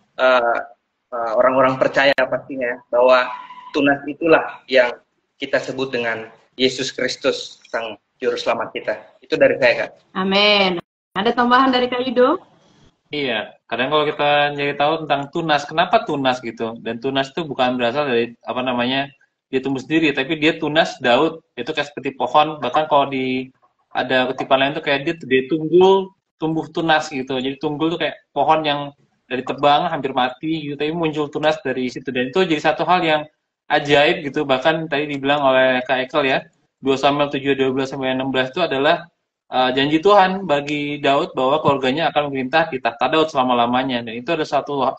orang-orang percaya pastinya bahwa tunas itulah yang kita sebut dengan Yesus Kristus, Sang Juru Selamat kita. Itu dari saya, Kak. Amin. Ada tambahan dari Kak Yudo? Iya, kadang kalau kita nyari tahu tentang tunas, kenapa tunas gitu? Dan tunas itu bukan berasal dari apa namanya dia tumbuh sendiri, tapi dia tunas Daud itu kayak seperti pohon. Bahkan kalau ada kutipan lain tuh kayak dia tumbuh tunas gitu. Jadi tunggul tuh kayak pohon yang dari tebang hampir mati gitu, tapi muncul tunas dari situ. Dan itu jadi satu hal yang ajaib gitu. Bahkan tadi dibilang oleh Kak Ekel ya, 2 Samuel 7:12-16 itu adalah janji Tuhan bagi Daud bahwa keluarganya akan memerintah di tahta Daud selama-lamanya. Dan itu ada satu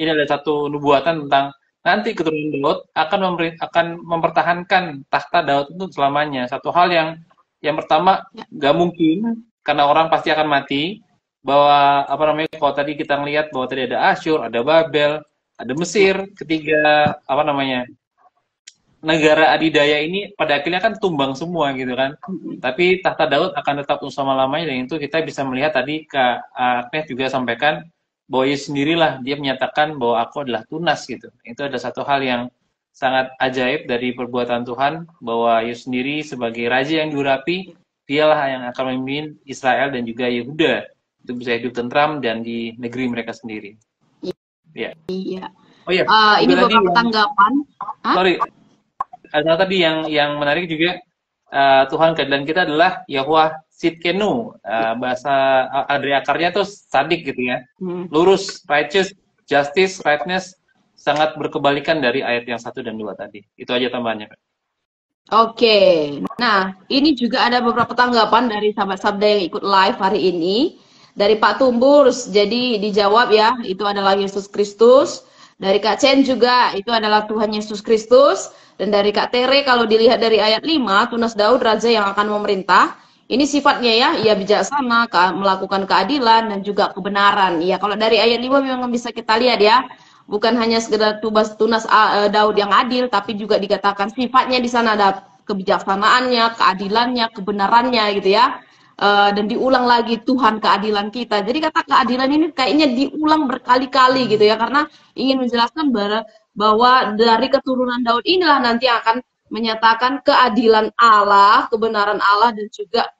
ini ada satu nubuatan tentang nanti keturunan Daud akan mempertahankan tahta Daud itu selamanya. Satu hal yang pertama nggak mungkin karena orang pasti akan mati. Bahwa kalau tadi kita ngelihat bahwa tadi ada Asyur, ada Babel, ada Mesir, ketiga negara adidaya ini pada akhirnya kan tumbang semua gitu kan. Tapi tahta Daud akan tetap selama-lamanya, dan itu kita bisa melihat tadi Kak Agnes juga sampaikan bahwa Yesus sendirilah dia menyatakan bahwa aku adalah tunas gitu. Itu ada satu hal yang sangat ajaib dari perbuatan Tuhan, bahwa Yesus sendiri sebagai raja yang diurapi, dialah yang akan memimpin Israel dan juga Yehuda itu bisa hidup tentram dan di negeri mereka sendiri. Iya. Oh iya. Ini beberapa tanggapan. Sorry. Ada tadi yang menarik juga, Tuhan keadilan kita adalah Yahweh Sidkenu, bahasa dari akarnya tuh sadik gitu ya, lurus, righteous, justice, rightness, sangat berkebalikan dari ayat yang 1 dan 2 tadi. Itu aja tambahannya, Kak. Oke, nah ini juga ada beberapa tanggapan dari sahabat Sabda yang ikut live hari ini. Dari Pak Tumburs, jadi dijawab ya, itu adalah Yesus Kristus. Dari Kak Chen juga, itu adalah Tuhan Yesus Kristus. Dan dari Kak Tere, kalau dilihat dari ayat 5, tunas Daud, raja yang akan memerintah. Ini sifatnya ya, ia bijaksana, melakukan keadilan, dan juga kebenaran. Ya, kalau dari ayat 5 memang bisa kita lihat ya, bukan hanya sekedar tunas Daud yang adil, tapi juga dikatakan sifatnya di sana ada kebijaksanaannya, keadilannya, kebenarannya gitu ya. Dan diulang lagi Tuhan keadilan kita. Jadi kata keadilan ini kayaknya diulang berkali-kali gitu ya, karena ingin menjelaskan bahwa dari keturunan Daud inilah nanti akan menyatakan keadilan Allah, kebenaran Allah, dan juga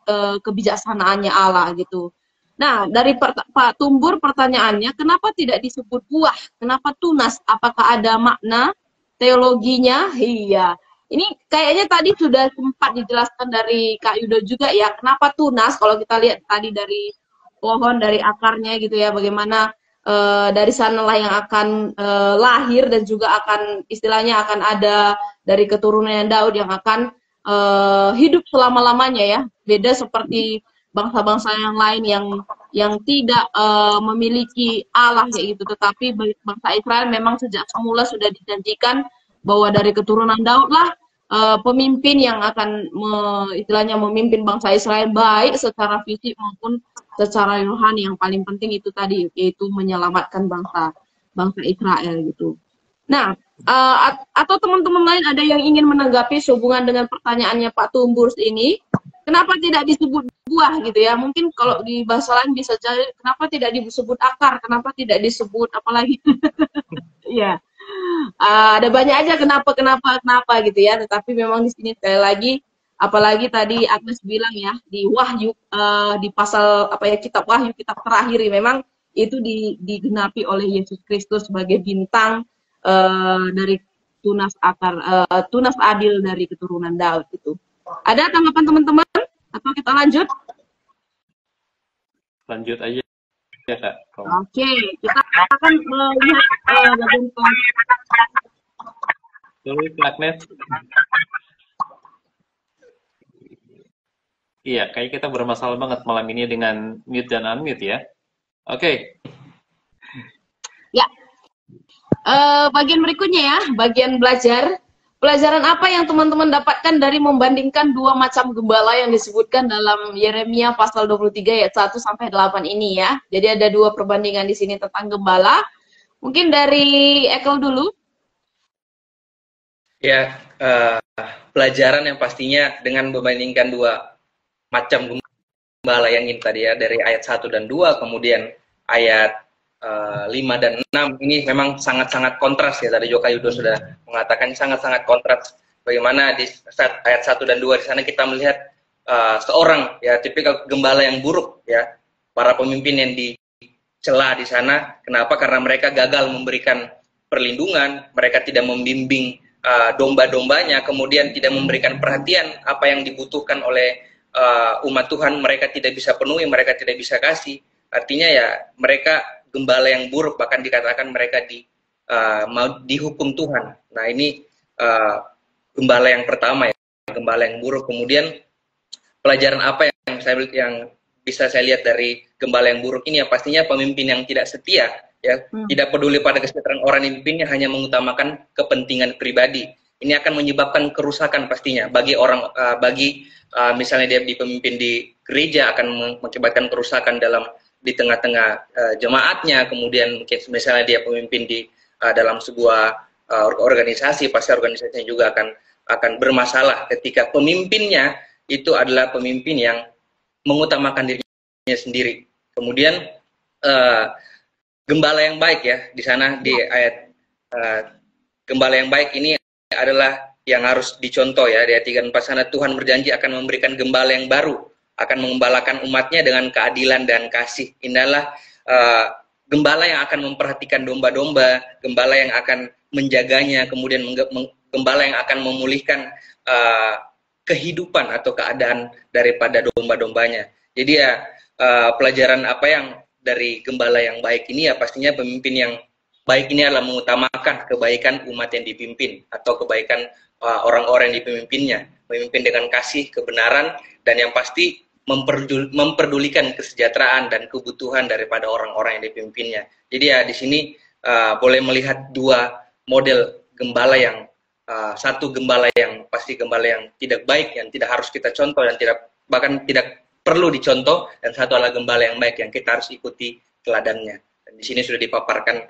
kebijaksanaannya Allah gitu. Nah, dari Pak Tumbur pertanyaannya, kenapa tidak disebut buah? Kenapa tunas? Apakah ada makna teologinya? Iya. Ini kayaknya tadi sudah sempat dijelaskan dari Kak Yudo juga ya, kenapa tunas? Kalau kita lihat tadi dari pohon, dari akarnya gitu ya, bagaimana dari sanalah yang akan lahir dan juga akan istilahnya akan ada dari keturunan Daud yang akan hidup selama-lamanya ya. Beda seperti bangsa-bangsa yang lain yang tidak memiliki Allah kayak gitu, tetapi bangsa Israel memang sejak semula sudah dijanjikan bahwa dari keturunan Daud lah pemimpin yang akan istilahnya memimpin bangsa Israel baik secara fisik maupun secara rohani. Yang paling penting itu tadi, yaitu menyelamatkan bangsa Israel gitu. Nah, atau teman-teman lain ada yang ingin menanggapi sehubungan dengan pertanyaannya Pak Tumburs ini, kenapa tidak disebut buah gitu ya? Mungkin kalau di bahasa lain bisa jadi kenapa tidak disebut akar, kenapa tidak disebut apalagi? Iya. Ada banyak aja kenapa gitu ya, tetapi memang di sini sekali lagi, apalagi tadi Agnes bilang ya di Wahyu, di pasal kitab Wahyu, kitab terakhir, memang itu digenapi oleh Yesus Kristus sebagai bintang dari tunas adil dari keturunan Daud itu. Ada tanggapan teman-teman atau kita lanjut? Lanjut aja ya, Kak. Oke, kita akan melihat bagian Agnes. Iya, kayak kita bermasalah banget malam ini dengan mute dan unmute ya. Oke. Ya, bagian berikutnya ya, bagian belajar. Pelajaran apa yang teman-teman dapatkan dari membandingkan dua macam gembala yang disebutkan dalam Yeremia pasal 23 ayat 1 sampai 8 ini ya. Jadi ada dua perbandingan di sini tentang gembala. Mungkin dari Ekel dulu. Ya, pelajaran yang pastinya dengan membandingkan dua macam gembala yang ini tadi ya, dari ayat 1 dan 2, kemudian ayat 5 dan 6, ini memang sangat-sangat kontras ya. Tadi Joka Yudo sudah mengatakan sangat-sangat kontras. Bagaimana di ayat 1 dan 2 di sana kita melihat seorang ya tipikal gembala yang buruk ya. Para pemimpin yang dicela di sana, kenapa? Karena mereka gagal memberikan perlindungan, mereka tidak membimbing domba-dombanya, kemudian tidak memberikan perhatian apa yang dibutuhkan oleh umat Tuhan, mereka tidak bisa penuhi, mereka tidak bisa kasih. Artinya ya mereka gembala yang buruk, bahkan dikatakan mereka mau dihukum Tuhan. Nah ini gembala yang pertama ya, gembala yang buruk. Kemudian pelajaran apa yang bisa saya lihat dari gembala yang buruk ini ya, pastinya pemimpin yang tidak setia ya, tidak peduli pada kesejahteraan orang yang dipimpinnya, hanya mengutamakan kepentingan pribadi. Ini akan menyebabkan kerusakan pastinya bagi orang, misalnya dia pemimpin di gereja, akan mengakibatkan kerusakan di tengah-tengah jemaatnya. Kemudian mungkin misalnya dia pemimpin di dalam sebuah organisasi, pasti organisasinya juga akan bermasalah ketika pemimpinnya itu adalah pemimpin yang mengutamakan dirinya sendiri. Kemudian gembala yang baik ya, di sana di ayat gembala yang baik ini adalah yang harus dicontoh ya, di ayat 3 dan 4 sana Tuhan berjanji akan memberikan gembala yang baru, akan mengembalakan umatnya dengan keadilan dan kasih. Inilah gembala yang akan memperhatikan domba-domba, gembala yang akan menjaganya, kemudian gembala yang akan memulihkan kehidupan atau keadaan daripada domba-dombanya. Jadi ya pelajaran apa yang dari gembala yang baik ini ya, pastinya pemimpin yang baik ini adalah mengutamakan kebaikan umat yang dipimpin atau kebaikan orang-orang yang dipemimpinnya, memimpin dengan kasih, kebenaran, dan yang pasti memperdulikan kesejahteraan dan kebutuhan daripada orang-orang yang dipimpinnya. Jadi ya di sini boleh melihat dua model gembala yang satu gembala yang pasti gembala yang tidak baik, yang tidak harus kita contoh dan bahkan tidak perlu dicontoh, dan satu adalah gembala yang baik yang kita harus ikuti teladannya. Dan di sini sudah dipaparkan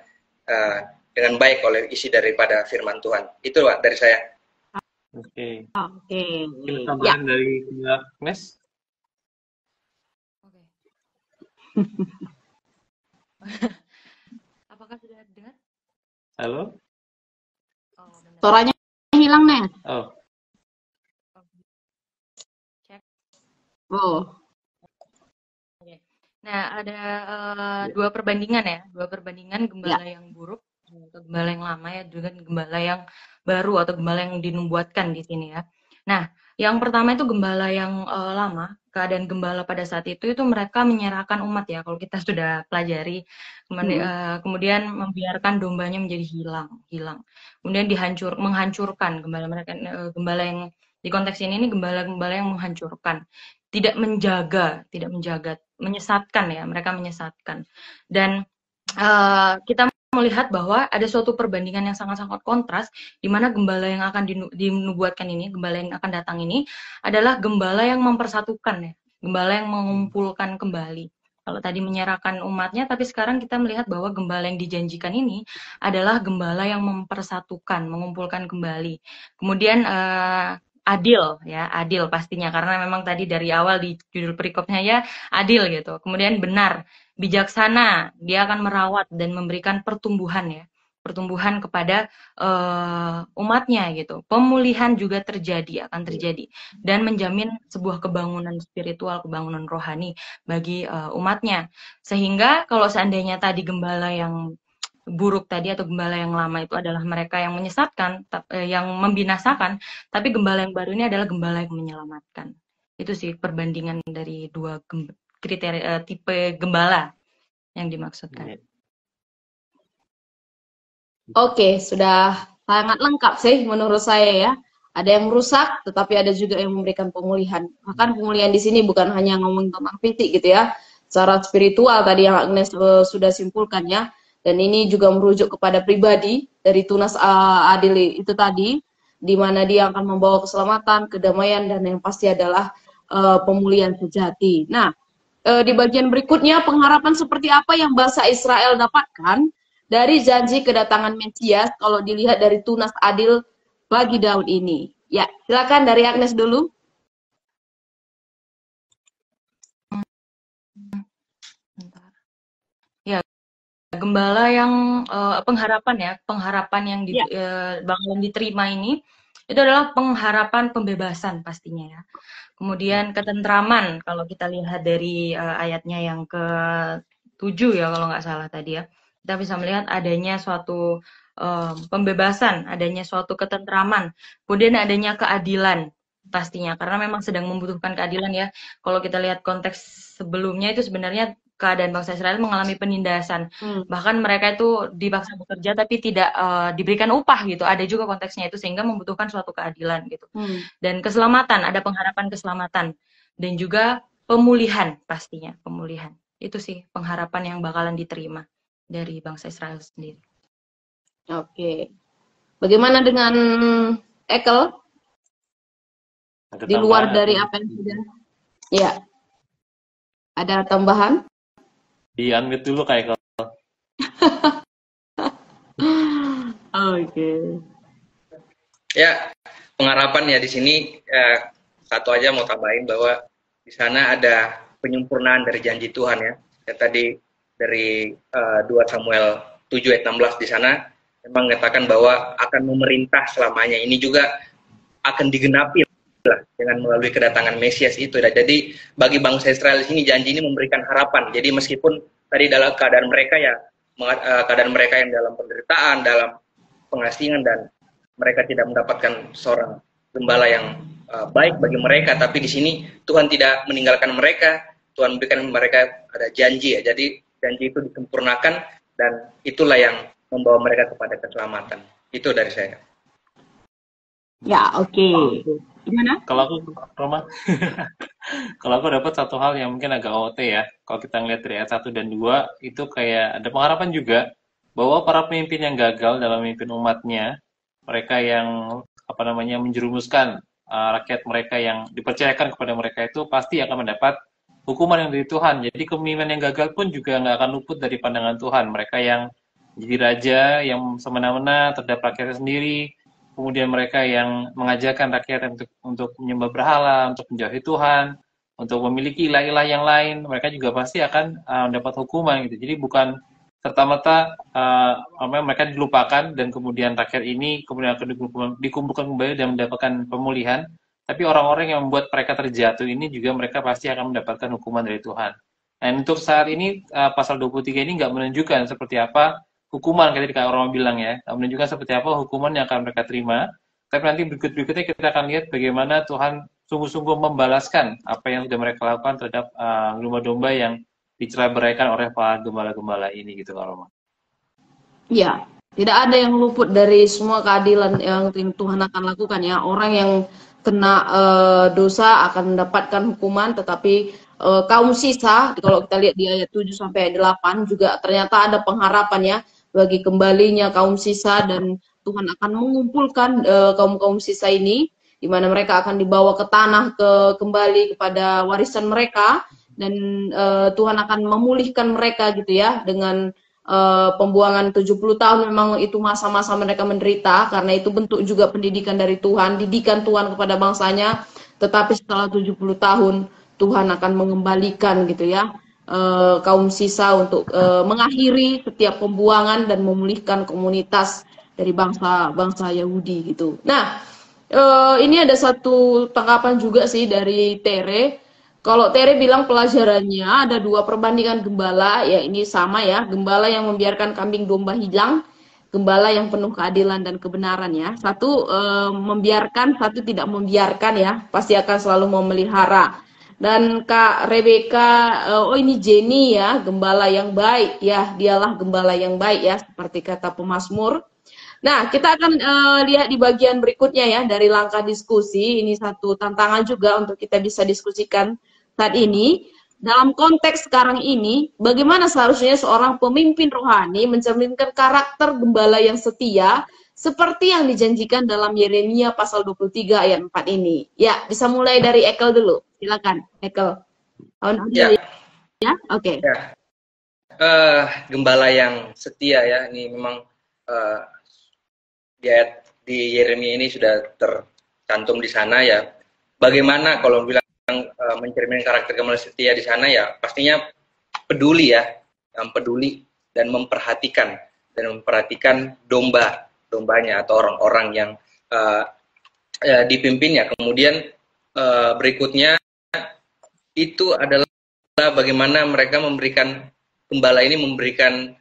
dengan baik oleh isi daripada firman Tuhan. Itu Pak dari saya. Oke. Oke. Mungkin tambahan dari Mbak Agnes. Oke. Apakah sudah dengar? Halo? Oh, benar. Suaranya hilang, Nes. Oh. Cek. Oh. Oke. Nah, ada dua perbandingan ya, gembala yang buruk atau gembala yang lama ya, dengan gembala yang baru atau gembala yang dinubuatkan di sini ya. Nah, yang pertama itu gembala yang lama. Keadaan gembala pada saat itu mereka menyerahkan umat ya, kalau kita sudah pelajari. Kemudian membiarkan dombanya menjadi hilang. Kemudian menghancurkan gembala mereka. Gembala yang di konteks ini gembala-gembala yang menghancurkan, tidak menjaga, menyesatkan ya, mereka menyesatkan. Dan kita melihat bahwa ada suatu perbandingan yang sangat-sangat kontras, di mana gembala yang akan dinubuatkan ini, gembala yang akan datang ini adalah gembala yang mempersatukan ya, gembala yang mengumpulkan kembali. Kalau tadi menyerahkan umatnya, tapi sekarang kita melihat bahwa gembala yang dijanjikan ini adalah gembala yang mempersatukan, mengumpulkan kembali. Kemudian adil ya, adil pastinya, karena memang tadi dari awal di judul perikopnya ya adil gitu. Kemudian benar, bijaksana, dia akan merawat dan memberikan pertumbuhan kepada umatnya gitu. Pemulihan juga akan terjadi dan menjamin sebuah kebangunan spiritual, kebangunan rohani bagi umatnya. Sehingga kalau seandainya tadi gembala yang buruk tadi atau gembala yang lama itu adalah mereka yang menyesatkan, yang membinasakan, tapi gembala yang baru ini adalah gembala yang menyelamatkan. Itu sih perbandingan dari dua kriteria tipe gembala yang dimaksudkan. Oke, sudah sangat lengkap sih menurut saya ya. Ada yang merusak, tetapi ada juga yang memberikan pemulihan. Bahkan pemulihan di sini bukan hanya ngomong tentang fisik gitu ya, secara spiritual tadi yang Agnes sudah simpulkan ya. Dan ini juga merujuk kepada pribadi dari Tunas Adil itu tadi, di mana dia akan membawa keselamatan, kedamaian, dan yang pasti adalah pemulihan sejati. Nah, di bagian berikutnya, pengharapan seperti apa yang bangsa Israel dapatkan dari janji kedatangan Mesias kalau dilihat dari Tunas Adil bagi Daud ini. Ya, silakan dari Agnes dulu. Ya, gembala yang pengharapan yang bakalan diterima ini itu adalah pengharapan pembebasan pastinya ya. Kemudian ketentraman kalau kita lihat dari ayatnya yang ke-7 ya kalau nggak salah tadi ya. Kita bisa melihat adanya suatu pembebasan, adanya suatu ketentraman, kemudian adanya keadilan pastinya karena memang sedang membutuhkan keadilan ya. Kalau kita lihat konteks sebelumnya itu sebenarnya keadaan bangsa Israel mengalami penindasan. Bahkan mereka itu dipaksa bekerja tapi tidak diberikan upah gitu. Ada juga konteksnya itu sehingga membutuhkan suatu keadilan gitu. Dan keselamatan, ada pengharapan keselamatan dan juga pemulihan pastinya, pemulihan. Itu sih pengharapan yang bakalan diterima dari bangsa Israel sendiri. Oke. Bagaimana dengan Ekel? Di luar dari apa yang sudah? Ya. Ada tambahan? Di-unmute dulu kayak Oke. Ya, pengharapan ya di sini satu aja mau tambahin bahwa di sana ada penyempurnaan dari janji Tuhan ya. Dan tadi dari 2 Samuel 7 ayat 16 di sana memang mengatakan bahwa akan memerintah selamanya. Ini juga akan digenapi lah dengan melalui kedatangan Mesias itu. Jadi bagi bangsa Israel di sini janji ini memberikan harapan. Jadi meskipun tadi dalam keadaan mereka ya keadaan mereka yang dalam penderitaan, dalam pengasingan dan mereka tidak mendapatkan seorang gembala yang baik bagi mereka, tapi di sini Tuhan tidak meninggalkan mereka. Tuhan memberikan mereka ada janji ya. Jadi janji itu disempurnakan dan itulah yang membawa mereka kepada keselamatan. Itu dari saya. Ya, oke. Gimana? Kalau aku, Roma, kalau aku dapat satu hal yang mungkin agak OT ya. Kalau kita ngeliat dari ayat 1 dan 2, itu kayak ada pengharapan juga bahwa para pemimpin yang gagal dalam memimpin umatnya, mereka yang menjerumuskan rakyat mereka yang dipercayakan kepada mereka itu pasti akan mendapat hukuman yang dari Tuhan. Jadi kepemimpinan yang gagal pun juga nggak akan luput dari pandangan Tuhan. Mereka yang jadi raja, yang semena-mena terhadap rakyatnya sendiri, kemudian mereka yang mengajarkan rakyat untuk menyembah berhala, untuk menjauhi Tuhan, untuk memiliki ilah-ilah yang lain, mereka juga pasti akan mendapat hukuman gitu. Jadi bukan serta-merta mereka dilupakan dan kemudian rakyat ini kemudian akan dikumpulkan kembali dan mendapatkan pemulihan, tapi orang-orang yang membuat mereka terjatuh ini juga mereka pasti akan mendapatkan hukuman dari Tuhan. Dan untuk saat ini pasal 23 ini nggak menunjukkan seperti apa hukuman, ketika orang bilang ya, menunjukkan seperti apa hukuman yang akan mereka terima, tapi nanti berikutnya kita akan lihat bagaimana Tuhan sungguh-sungguh membalaskan apa yang sudah mereka lakukan terhadap domba-domba yang dicerai-beraikan oleh para gembala-gembala ini gitu, Roma. Ya, tidak ada yang luput dari semua keadilan yang Tuhan akan lakukan ya. Orang yang kena dosa akan mendapatkan hukuman, tetapi kaum sisa, kalau kita lihat di ayat 7 sampai ayat 8 juga ternyata ada pengharapan ya bagi kembalinya kaum sisa, dan Tuhan akan mengumpulkan kaum sisa ini di mana mereka akan dibawa ke tanah kembali kepada warisan mereka, dan Tuhan akan memulihkan mereka gitu ya dengan pembuangan 70 tahun. Memang itu masa-masa mereka menderita karena itu bentuk juga pendidikan dari Tuhan, didikan Tuhan kepada bangsanya, tetapi setelah 70 tahun Tuhan akan mengembalikan gitu ya kaum sisa untuk mengakhiri setiap pembuangan dan memulihkan komunitas dari bangsa Yahudi gitu. Nah, ini ada satu tanggapan juga sih dari Tere. Kalau Tere bilang pelajarannya ada 2 perbandingan gembala, ya ini sama ya, gembala yang membiarkan kambing domba hilang, gembala yang penuh keadilan dan kebenaran ya. Satu membiarkan, satu tidak membiarkan ya, pasti akan selalu memelihara. Dan Kak Rebecca, oh ini Jenny ya, gembala yang baik ya, dialah gembala yang baik ya, seperti kata pemazmur. Nah, kita akan lihat di bagian berikutnya ya dari langkah diskusi. Ini satu tantangan juga untuk kita bisa diskusikan saat ini. Dalam konteks sekarang ini, bagaimana seharusnya seorang pemimpin rohani mencerminkan karakter gembala yang setia seperti yang dijanjikan dalam Yeremia pasal 23 ayat 4 ini. Ya, bisa mulai dari Ekel dulu. Silakan, Ekel. Ya, Ya, oke. ya. Gembala yang setia ya, ini memang di Yeremia ini sudah tercantum di sana ya. Bagaimana kalau bilang mencerminkan karakter gembala setia di sana ya, pastinya peduli ya, yang peduli dan memperhatikan dombanya atau orang-orang yang dipimpinnya. Kemudian berikutnya itu adalah bagaimana mereka memberikan gembala ini memberikan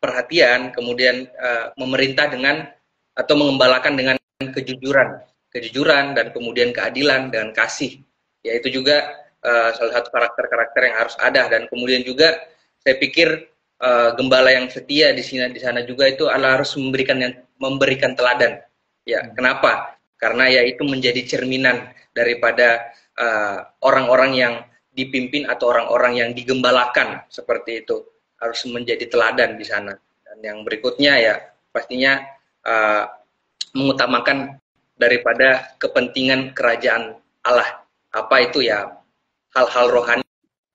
perhatian, kemudian memerintah dengan atau mengembalakan dengan kejujuran dan kemudian keadilan dengan kasih. Yaitu juga salah satu karakter-karakter yang harus ada. Dan kemudian juga saya pikir gembala yang setia di sana juga itu adalah harus memberikan teladan. Ya, kenapa? Karena ya itu menjadi cerminan daripada orang-orang yang dipimpin atau orang-orang yang digembalakan seperti itu, harus menjadi teladan di sana. Dan yang berikutnya ya pastinya mengutamakan daripada kepentingan kerajaan Allah. Apa itu ya, hal-hal rohani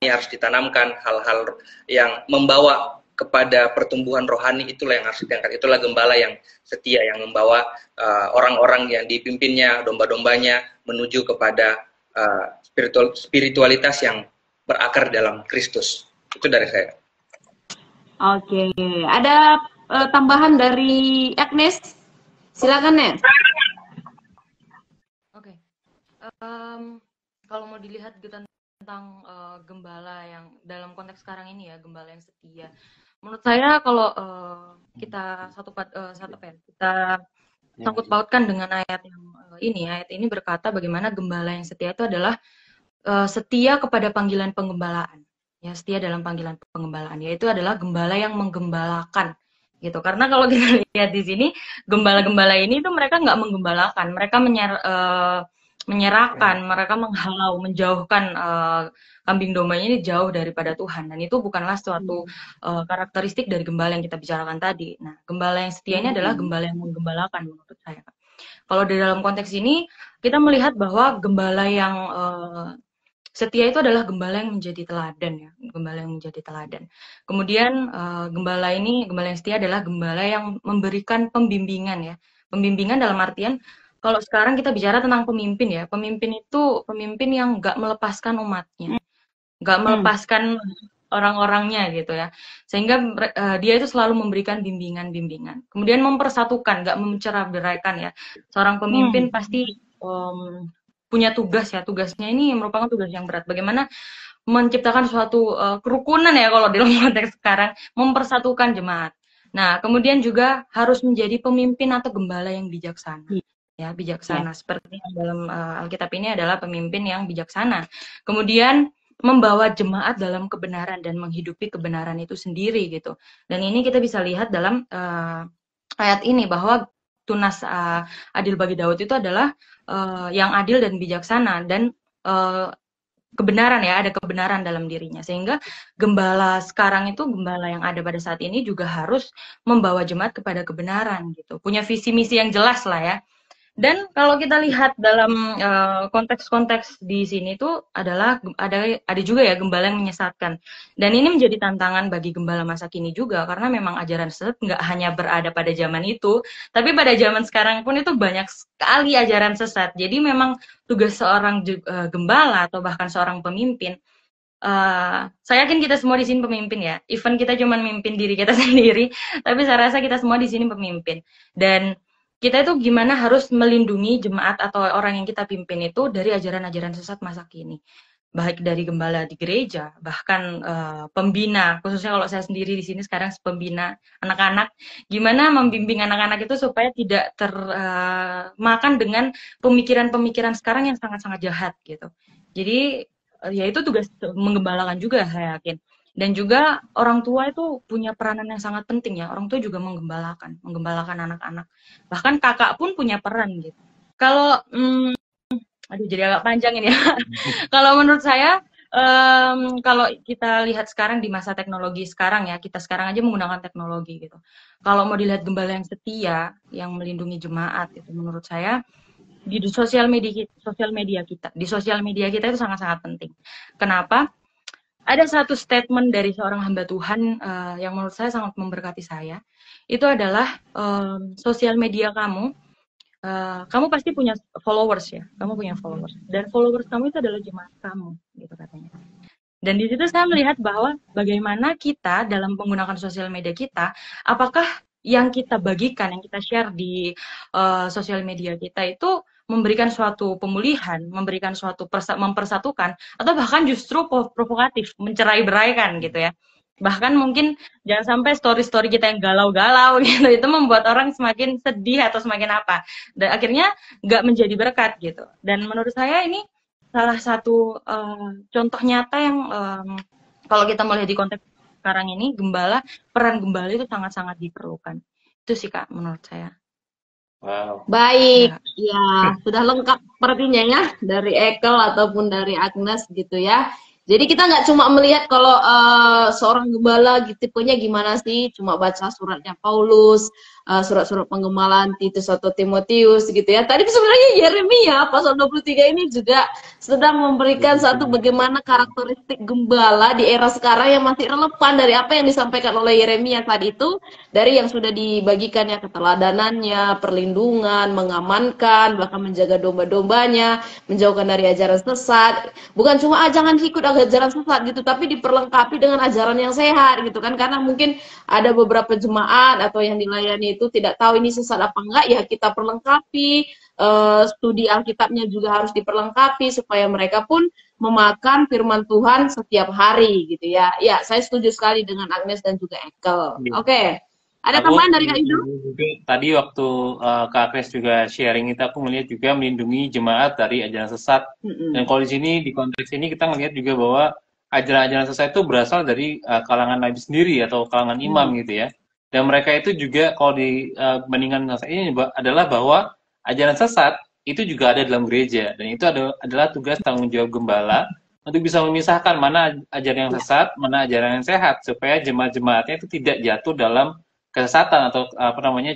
harus ditanamkan, hal-hal yang membawa kepada pertumbuhan rohani, itulah yang harus diangkat. Itulah gembala yang setia, yang membawa orang-orang yang dipimpinnya, domba-dombanya menuju kepada spiritualitas yang berakar dalam Kristus. Itu dari saya. Oke, ada tambahan dari Agnes? Silakan, Nes. Oke. Kalau mau dilihat tentang gembala yang dalam konteks sekarang ini ya, gembala yang setia. Menurut saya kalau kita kita sangkut pautkan dengan ayat ini berkata bagaimana gembala yang setia itu adalah setia kepada panggilan penggembalaan. Ya, setia dalam panggilan penggembalaan, yaitu adalah gembala yang menggembalakan gitu. Karena kalau kita lihat di sini gembala-gembala ini tuh mereka nggak menggembalakan, mereka menyerahkan, mereka menghalau, menjauhkan kambing dombanya ini jauh daripada Tuhan, dan itu bukanlah suatu karakteristik dari gembala yang kita bicarakan tadi. Nah, gembala yang setia ini adalah gembala yang menggembalakan menurut saya. Kalau di dalam konteks ini kita melihat bahwa gembala yang setia itu adalah gembala yang menjadi teladan ya, gembala yang menjadi teladan. Kemudian gembala yang setia adalah gembala yang memberikan pembimbingan ya. Pembimbingan dalam artian kalau sekarang kita bicara tentang pemimpin ya, pemimpin itu pemimpin yang nggak melepaskan umatnya, nggak melepaskan orang-orangnya gitu ya. Sehingga dia itu selalu memberikan bimbingan-bimbingan. Kemudian mempersatukan, nggak mencerai-beraikan ya. Seorang pemimpin pasti punya tugas ya, tugasnya ini merupakan tugas yang berat. Bagaimana menciptakan suatu kerukunan ya kalau dalam konteks sekarang, mempersatukan jemaat. Nah, kemudian juga harus menjadi pemimpin atau gembala yang bijaksana. Ya, bijaksana. Seperti dalam Alkitab ini adalah pemimpin yang bijaksana. Kemudian membawa jemaat dalam kebenaran dan menghidupi kebenaran itu sendiri gitu. Dan ini kita bisa lihat dalam ayat ini bahwa tunas adil bagi Daud itu adalah yang adil dan bijaksana dan kebenaran ya, ada kebenaran dalam dirinya. Sehingga gembala sekarang itu, gembala yang ada pada saat ini juga harus membawa jemaat kepada kebenaran gitu. Punya visi misi yang jelas lah ya. Dan kalau kita lihat dalam konteks-konteks di sini tuh adalah ada juga ya gembala yang menyesatkan. Dan ini menjadi tantangan bagi gembala masa kini juga, karena memang ajaran sesat nggak hanya berada pada zaman itu, tapi pada zaman sekarang pun itu banyak sekali ajaran sesat. Jadi memang tugas seorang gembala atau bahkan seorang pemimpin, saya yakin kita semua di sini pemimpin ya. Even kita cuma mimpin diri kita sendiri, tapi saya rasa kita semua di sini pemimpin. Dan kita itu gimana harus melindungi jemaat atau orang yang kita pimpin itu dari ajaran-ajaran sesat masa kini. Baik dari gembala di gereja, bahkan pembina, khususnya kalau saya sendiri di sini sekarang pembina anak-anak, gimana membimbing anak-anak itu supaya tidak termakan dengan pemikiran-pemikiran sekarang yang sangat-sangat jahat gitu. Jadi ya itu tugas menggembalakan juga saya yakin. Dan juga orang tua itu punya peranan yang sangat penting ya. Orang tua juga menggembalakan anak-anak. Bahkan kakak pun punya peran gitu. Kalau aduh jadi agak panjang ini ya. Kalau menurut saya kalau kita lihat sekarang di masa teknologi sekarang ya, kita sekarang aja menggunakan teknologi gitu. Kalau mau dilihat gembala yang setia, yang melindungi jemaat itu menurut saya di sosial media kita itu sangat-sangat penting. Kenapa? Ada satu statement dari seorang hamba Tuhan yang menurut saya sangat memberkati saya. Itu adalah sosial media kamu, kamu pasti punya followers ya, kamu punya followers. Dan followers kamu itu adalah jemaat kamu, gitu katanya. Dan di situ saya melihat bahwa bagaimana kita dalam menggunakan sosial media kita, apakah yang kita bagikan, yang kita share di sosial media kita itu memberikan suatu pemulihan, memberikan suatu mempersatukan, atau bahkan justru provokatif, mencerai-beraikan gitu ya. Bahkan mungkin jangan sampai story-story kita yang galau-galau gitu, itu membuat orang semakin sedih atau semakin apa. Dan akhirnya nggak menjadi berkat gitu. Dan menurut saya ini salah satu contoh nyata yang kalau kita melihat di konteks sekarang ini, peran gembala itu sangat-sangat diperlukan. Itu sih Kak, menurut saya. Wow. Baik, ya sudah lengkap sepertinya ya dari Ekel ataupun dari Agnes gitu ya. Jadi kita nggak cuma melihat kalau seorang gembala gitu, tipenya gimana sih, cuma baca suratnya Paulus, surat-surat penggembalaan Titus atau Timotius gitu ya. Tadi sebenarnya Yeremia pasal 23 ini juga sedang memberikan satu bagaimana karakteristik gembala di era sekarang yang masih relevan dari apa yang disampaikan oleh Yeremia saat itu, dari yang sudah dibagikannya keteladanannya, perlindungan, mengamankan, bahkan menjaga domba-dombanya, menjauhkan dari ajaran sesat. Bukan cuma jangan ikut ajaran sesat gitu, tapi diperlengkapi dengan ajaran yang sehat gitu kan, karena mungkin ada beberapa jemaat atau yang dilayani itu tidak tahu ini sesat apa enggak, ya kita perlengkapi, studi Alkitabnya juga harus diperlengkapi supaya mereka pun memakan firman Tuhan setiap hari gitu ya. Ya, saya setuju sekali dengan Agnes dan juga Ekel. Oke. Ada tambahan dari Kak Indo? Tadi waktu Kak Agnes juga sharing itu, aku melihat juga melindungi jemaat dari ajaran sesat. Dan kalau di sini, di konteks ini kita melihat juga bahwa ajaran-ajaran sesat itu berasal dari kalangan nabi sendiri atau kalangan imam gitu ya. Dan mereka itu juga kalau dibandingkan ini adalah bahwa ajaran sesat itu juga ada dalam gereja. Dan itu adalah tugas tanggung jawab gembala untuk bisa memisahkan mana ajaran yang sesat, mana ajaran yang sehat, supaya jemaat-jemaatnya itu tidak jatuh dalam kesesatan atau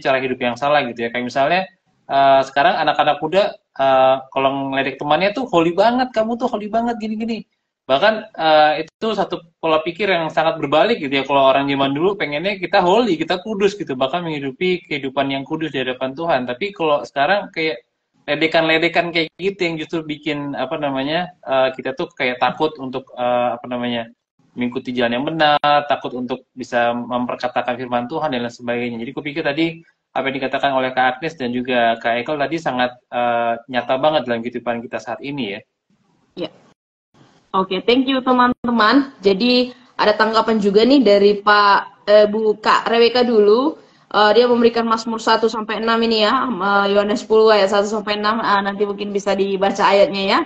cara hidup yang salah gitu ya. Kayak misalnya sekarang anak-anak muda kalau ngeledek temannya tuh holy banget, kamu tuh holy banget gini-gini. Bahkan itu satu pola pikir yang sangat berbalik gitu ya. Kalau orang zaman dulu pengennya kita holy, kita kudus gitu, bahkan menghidupi kehidupan yang kudus di hadapan Tuhan. Tapi kalau sekarang kayak ledekan-ledekan kayak gitu yang justru bikin kita tuh kayak takut untuk mengikuti jalan yang benar, takut untuk bisa memperkatakan firman Tuhan dan lain sebagainya. Jadi kupikir tadi apa yang dikatakan oleh Kak Agnes dan juga Kak Ekel tadi sangat nyata banget dalam kehidupan kita saat ini ya. Ya. Oke, thank you teman-teman. Jadi ada tanggapan juga nih dari Bu Kak Reweka dulu. Dia memberikan Mazmur 1-6 ini ya, Yohanes 10 ayat 1-6, nanti mungkin bisa dibaca ayatnya ya.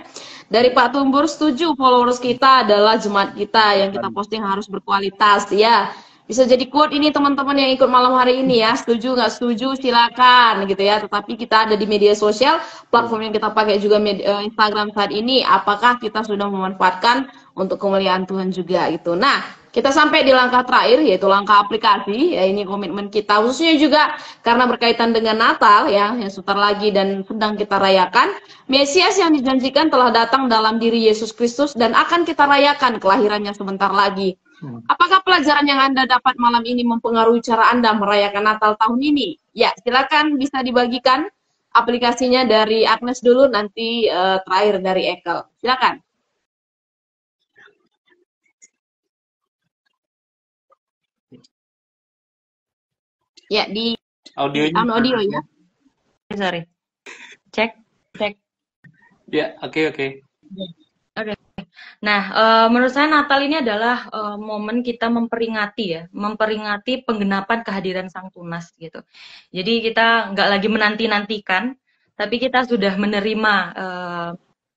Dari Pak Tumbur, setuju followers kita adalah jemaat kita, yang kita posting harus berkualitas ya. Bisa jadi quote ini teman-teman yang ikut malam hari ini ya, setuju nggak setuju silakan gitu ya. Tetapi kita ada di media sosial, platform yang kita pakai juga Instagram saat ini, apakah kita sudah memanfaatkan untuk kemuliaan Tuhan juga gitu. Nah, kita sampai di langkah terakhir, yaitu langkah aplikasi. Ya, ini komitmen kita, khususnya juga karena berkaitan dengan Natal ya, yang sebentar lagi dan sedang kita rayakan. Mesias yang dijanjikan telah datang dalam diri Yesus Kristus dan akan kita rayakan kelahirannya sebentar lagi. Apakah pelajaran yang Anda dapat malam ini mempengaruhi cara Anda merayakan Natal tahun ini? Ya, silakan bisa dibagikan aplikasinya dari Agnes dulu, nanti terakhir dari Ekel. Silakan. Ya, di audio ya. Sorry. Cek. Ya, oke. Oke. Nah, menurut saya Natal ini adalah momen kita memperingati penggenapan kehadiran Sang Tunas gitu. Jadi kita nggak lagi menanti-nantikan, tapi kita sudah menerima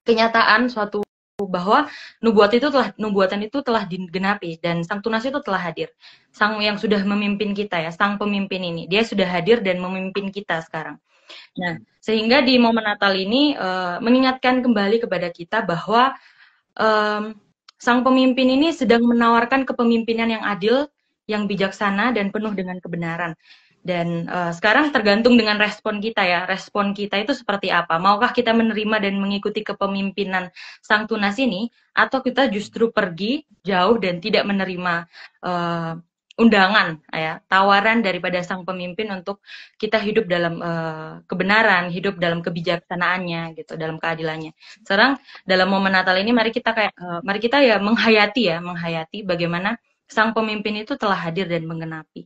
kenyataan suatu bahwa nubuatan itu telah digenapi dan Sang Tunas itu telah hadir. Sang yang sudah memimpin kita ya, Sang Pemimpin ini, dia sudah hadir dan memimpin kita sekarang. Nah, sehingga di momen Natal ini mengingatkan kembali kepada kita bahwa Sang Pemimpin ini sedang menawarkan kepemimpinan yang adil, yang bijaksana dan penuh dengan kebenaran. Dan sekarang tergantung dengan respon kita ya. Respon kita itu seperti apa? Maukah kita menerima dan mengikuti kepemimpinan Sang Tunas ini, atau kita justru pergi jauh dan tidak menerima undangan, ya, tawaran daripada Sang Pemimpin untuk kita hidup dalam kebenaran, hidup dalam kebijaksanaannya, gitu, dalam keadilannya. Sekarang dalam momen Natal ini mari kita ya menghayati bagaimana Sang Pemimpin itu telah hadir dan menggenapi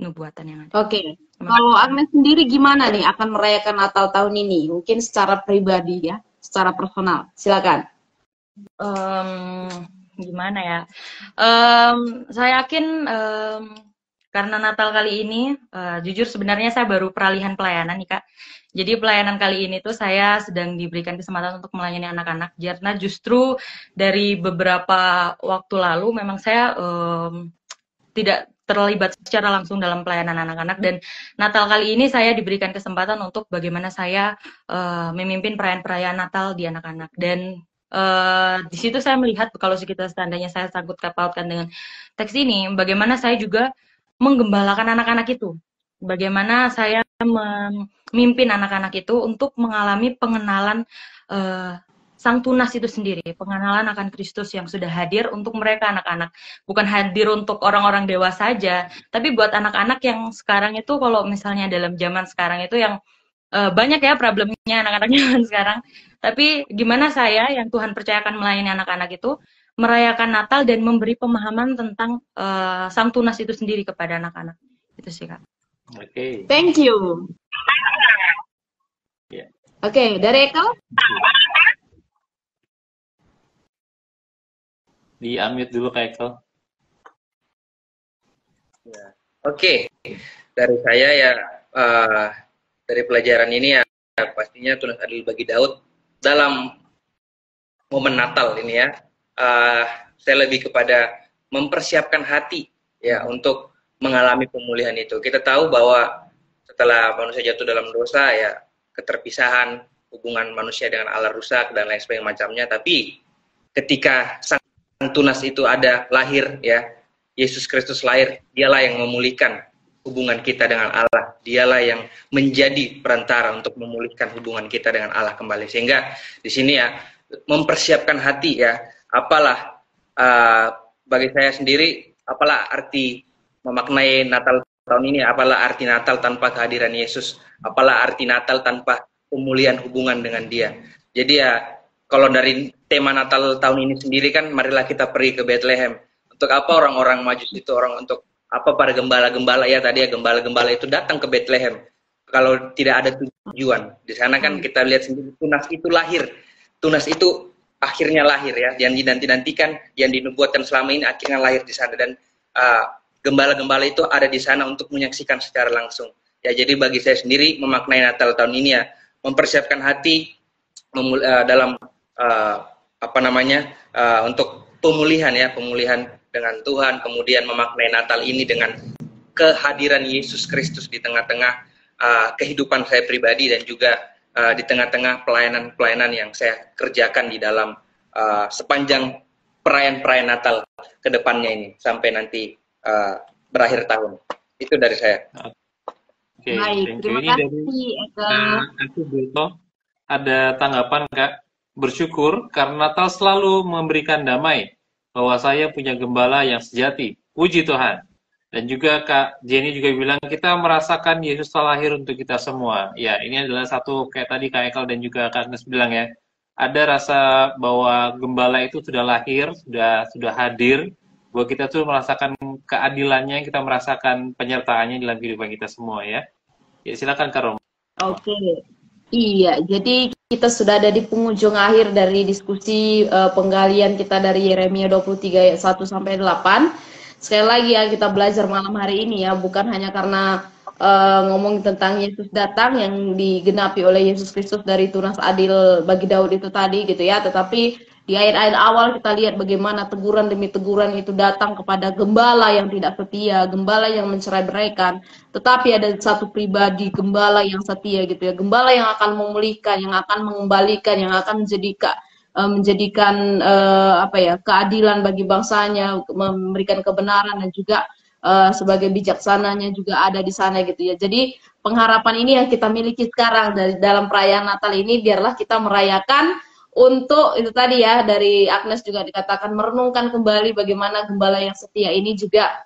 nubuatan yang ada. Oke. Kalau Agnes sendiri gimana nih akan merayakan Natal tahun ini? Mungkin secara pribadi ya, secara personal. Silakan. Gimana ya? Saya yakin karena Natal kali ini, jujur sebenarnya saya baru peralihan pelayanan nih Kak. Jadi pelayanan kali ini tuh saya sedang diberikan kesempatan untuk melayani anak-anak. Karena justru dari beberapa waktu lalu memang saya tidak terlibat secara langsung dalam pelayanan anak-anak, dan Natal kali ini saya diberikan kesempatan untuk bagaimana saya memimpin perayaan Natal di anak-anak. Dan di situ saya melihat kalau kita seandainya saya sangkut pautkan dengan teks ini, bagaimana saya juga menggembalakan anak-anak itu, bagaimana saya memimpin anak-anak itu untuk mengalami pengenalan Sang Tunas itu sendiri, pengenalan akan Kristus yang sudah hadir untuk mereka anak-anak. Bukan hadir untuk orang-orang dewasa saja, tapi buat anak-anak yang sekarang itu, kalau misalnya dalam zaman sekarang itu yang banyak ya problemnya anak-anak zaman sekarang. Tapi gimana saya yang Tuhan percayakan melayani anak-anak itu, merayakan Natal dan memberi pemahaman tentang Sang Tunas itu sendiri kepada anak-anak. Itu sih Kak. Oke. Thank you. Yeah. Oke, dari Eka? Di unmute dulu Kak Ekel. Ya. Oke, dari saya ya dari pelajaran ini ya pastinya tunas adil bagi Daud dalam momen Natal ini ya. Saya lebih kepada mempersiapkan hati ya untuk mengalami pemulihan itu. Kita tahu bahwa setelah manusia jatuh dalam dosa ya, keterpisahan, hubungan manusia dengan Allah rusak dan lain sebagainya macamnya. Tapi ketika Sang Tunas itu ada lahir ya, Yesus Kristus lahir, dialah yang memulihkan hubungan kita dengan Allah, dialah yang menjadi perantara untuk memulihkan hubungan kita dengan Allah kembali. Sehingga di sini ya mempersiapkan hati ya, apalah bagi saya sendiri, apalah arti memaknai Natal tahun ini, apalah arti Natal tanpa kehadiran Yesus, apalah arti Natal tanpa pemulihan hubungan dengan Dia. Jadi ya, kalau dari tema Natal tahun ini sendiri kan, marilah kita pergi ke Bethlehem. Untuk apa orang-orang Majus itu, untuk apa para gembala-gembala ya tadi ya, gembala-gembala itu datang ke Bethlehem kalau tidak ada tujuan. Di sana kan kita lihat sendiri Tunas itu lahir. Tunas itu akhirnya lahir ya, yang dinanti-nantikan, yang dinubuatkan selama ini akhirnya lahir di sana, dan gembala-gembala itu ada di sana untuk menyaksikan secara langsung. Ya, jadi bagi saya sendiri memaknai Natal tahun ini ya, mempersiapkan hati dalam untuk pemulihan ya, pemulihan dengan Tuhan, kemudian memaknai Natal ini dengan kehadiran Yesus Kristus di tengah-tengah kehidupan saya pribadi, dan juga di tengah-tengah pelayanan-pelayanan yang saya kerjakan di dalam sepanjang perayaan-perayaan Natal ke depannya ini sampai nanti berakhir tahun. Itu dari saya. Oke, Baik, thank you. terima Ini kasih Eka. aku Beto, ada tanggapan Kak. Bersyukur karena Natal selalu memberikan damai, bahwa saya punya gembala yang sejati. Puji Tuhan. Dan juga Kak Jenny juga bilang kita merasakan Yesus telah lahir untuk kita semua. Ya, ini adalah satu kayak tadi Kak Ekel dan juga Kak Agnes bilang ya. Ada rasa bahwa gembala itu sudah lahir, sudah hadir. Bahwa kita tuh merasakan keadilannya, kita merasakan penyertaannya dalam kehidupan kita semua ya. Ya, silakan Kak Rom. Oke. Iya, jadi kita sudah ada di penghujung akhir dari diskusi penggalian kita dari Yeremia 23 ayat 1 sampai 8. Sekali lagi ya, kita belajar malam hari ini ya, bukan hanya karena ngomong tentang Yesus datang yang digenapi oleh Yesus Kristus dari tunas adil bagi Daud itu tadi gitu ya, tetapi Di ayat-ayat awal kita lihat bagaimana teguran demi teguran itu datang kepada gembala yang tidak setia, gembala yang mencerai-beraikan. Tetapi ada satu pribadi gembala yang setia gitu ya, gembala yang akan memulihkan, yang akan mengembalikan, yang akan menjadikan apa ya, keadilan bagi bangsanya, memberikan kebenaran dan juga sebagai bijaksananya juga ada di sana gitu ya. Jadi pengharapan ini yang kita miliki sekarang dari dalam perayaan Natal ini, biarlah kita merayakan untuk itu tadi ya, dari Agnes juga dikatakan merenungkan kembali bagaimana gembala yang setia ini juga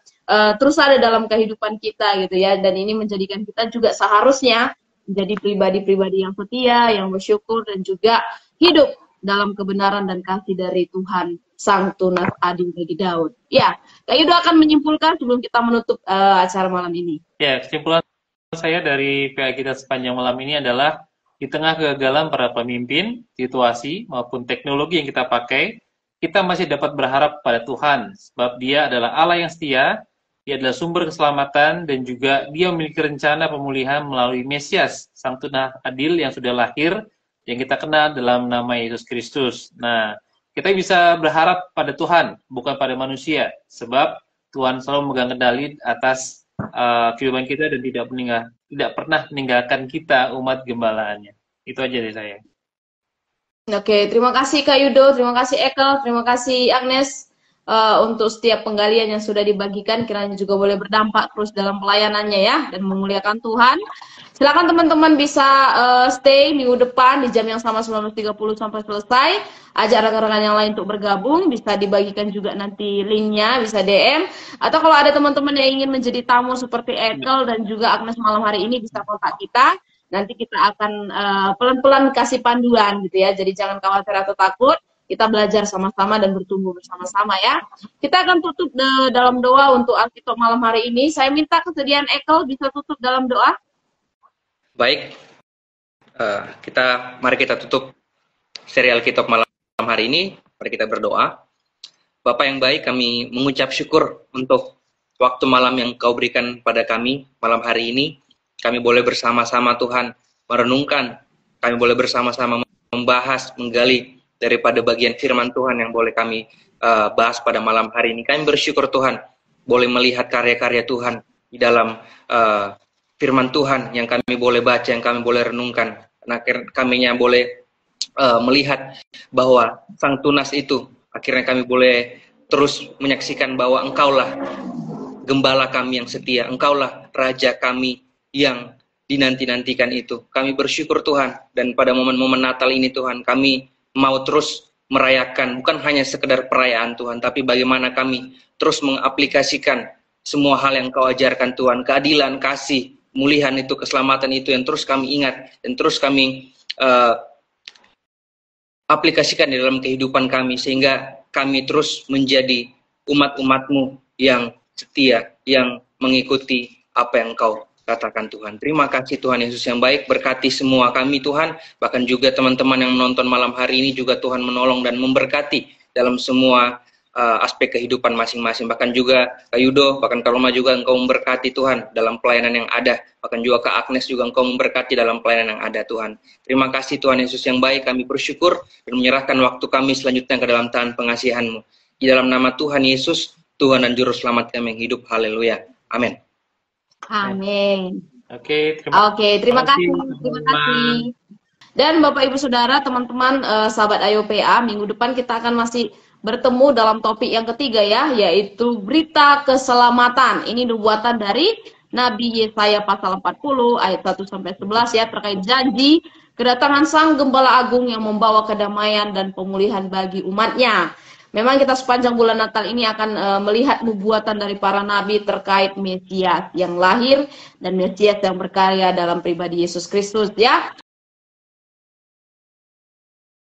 terus ada dalam kehidupan kita gitu ya, dan ini menjadikan kita juga seharusnya menjadi pribadi-pribadi yang setia, yang bersyukur dan juga hidup dalam kebenaran dan kasih dari Tuhan Sang Tunas Adil bagi Daud. Ya, Kak Yudo akan menyimpulkan sebelum kita menutup acara malam ini. Ya, kesimpulan saya dari PA kita sepanjang malam ini adalah di tengah kegagalan para pemimpin, situasi, maupun teknologi yang kita pakai, kita masih dapat berharap pada Tuhan, sebab Dia adalah Allah yang setia, Dia adalah sumber keselamatan, dan juga Dia memiliki rencana pemulihan melalui Mesias, Sang Tunas Adil yang sudah lahir, yang kita kenal dalam nama Yesus Kristus. Nah, kita bisa berharap pada Tuhan, bukan pada manusia, sebab Tuhan selalu memegang kendali atas kehidupan kita dan tidak pernah meninggalkan kita umat gembalaannya. Itu aja dari saya. Oke, terima kasih Kak Yudo, terima kasih Ekel, terima kasih Agnes untuk setiap penggalian yang sudah dibagikan, kiranya juga boleh berdampak terus dalam pelayanannya ya, dan memuliakan Tuhan. Silakan teman-teman bisa stay minggu depan di jam yang sama 19.30 sampai selesai. Ajak rekan-rekan yang lain untuk bergabung, bisa dibagikan juga nanti linknya, bisa DM. Atau kalau ada teman-teman yang ingin menjadi tamu seperti Ekel dan juga Agnes malam hari ini, bisa kontak kita. Nanti kita akan pelan-pelan kasih panduan gitu ya. Jadi jangan khawatir atau takut. Kita belajar sama-sama dan bertumbuh bersama-sama ya. Kita akan tutup dalam doa untuk Alkitab malam hari ini. Saya minta kesediaan Ekel bisa tutup dalam doa. Baik, mari kita tutup serial Alkitab malam hari ini. Mari kita berdoa. Bapa yang baik, kami mengucap syukur untuk waktu malam yang Kau berikan pada kami malam hari ini. Kami boleh bersama-sama Tuhan merenungkan, kami boleh bersama-sama membahas, menggali daripada bagian firman Tuhan yang boleh kami bahas pada malam hari ini. Kami bersyukur Tuhan boleh melihat karya-karya Tuhan di dalam firman Tuhan yang kami boleh baca, yang kami boleh renungkan. Nah, kaminya boleh melihat bahwa Sang Tunas itu, akhirnya kami boleh terus menyaksikan bahwa Engkaulah gembala kami yang setia, Engkaulah Raja kami yang dinanti-nantikan itu. Kami bersyukur Tuhan, dan pada momen-momen Natal ini Tuhan, kami mau terus merayakan, bukan hanya sekedar perayaan Tuhan, tapi bagaimana kami terus mengaplikasikan semua hal yang Kau ajarkan Tuhan, keadilan, kasih, pemulihan itu, keselamatan itu yang terus kami ingat dan terus kami aplikasikan di dalam kehidupan kami, sehingga kami terus menjadi umat-umat-Mu yang setia, yang mengikuti apa yang Kau katakan Tuhan. Terima kasih Tuhan Yesus yang baik, berkati semua kami Tuhan, bahkan juga teman-teman yang menonton malam hari ini juga Tuhan menolong dan memberkati dalam semua aspek kehidupan masing-masing, bahkan juga Kak Yudo, bahkan Kak Roma juga Engkau memberkati Tuhan dalam pelayanan yang ada, bahkan juga Kak Agnes juga Engkau memberkati dalam pelayanan yang ada Tuhan. Terima kasih Tuhan Yesus yang baik, kami bersyukur dan menyerahkan waktu kami selanjutnya ke dalam tangan pengasihan-Mu. Di dalam nama Tuhan Yesus, Tuhan dan Juru Selamat kami yang hidup. Haleluya. Amin. Amin. Oke, terima kasih. Terima kasih. Dan Bapak Ibu Saudara, teman-teman, sahabat AYO-PA, minggu depan kita akan masih bertemu dalam topik yang ketiga ya, yaitu berita keselamatan. Ini nubuatan dari Nabi Yesaya pasal 40 ayat 1 sampai 11 ya, terkait janji kedatangan Sang Gembala Agung yang membawa kedamaian dan pemulihan bagi umatnya. Memang kita sepanjang bulan Natal ini akan melihat nubuatan dari para nabi terkait Mesias yang lahir dan Mesias yang berkarya dalam pribadi Yesus Kristus ya.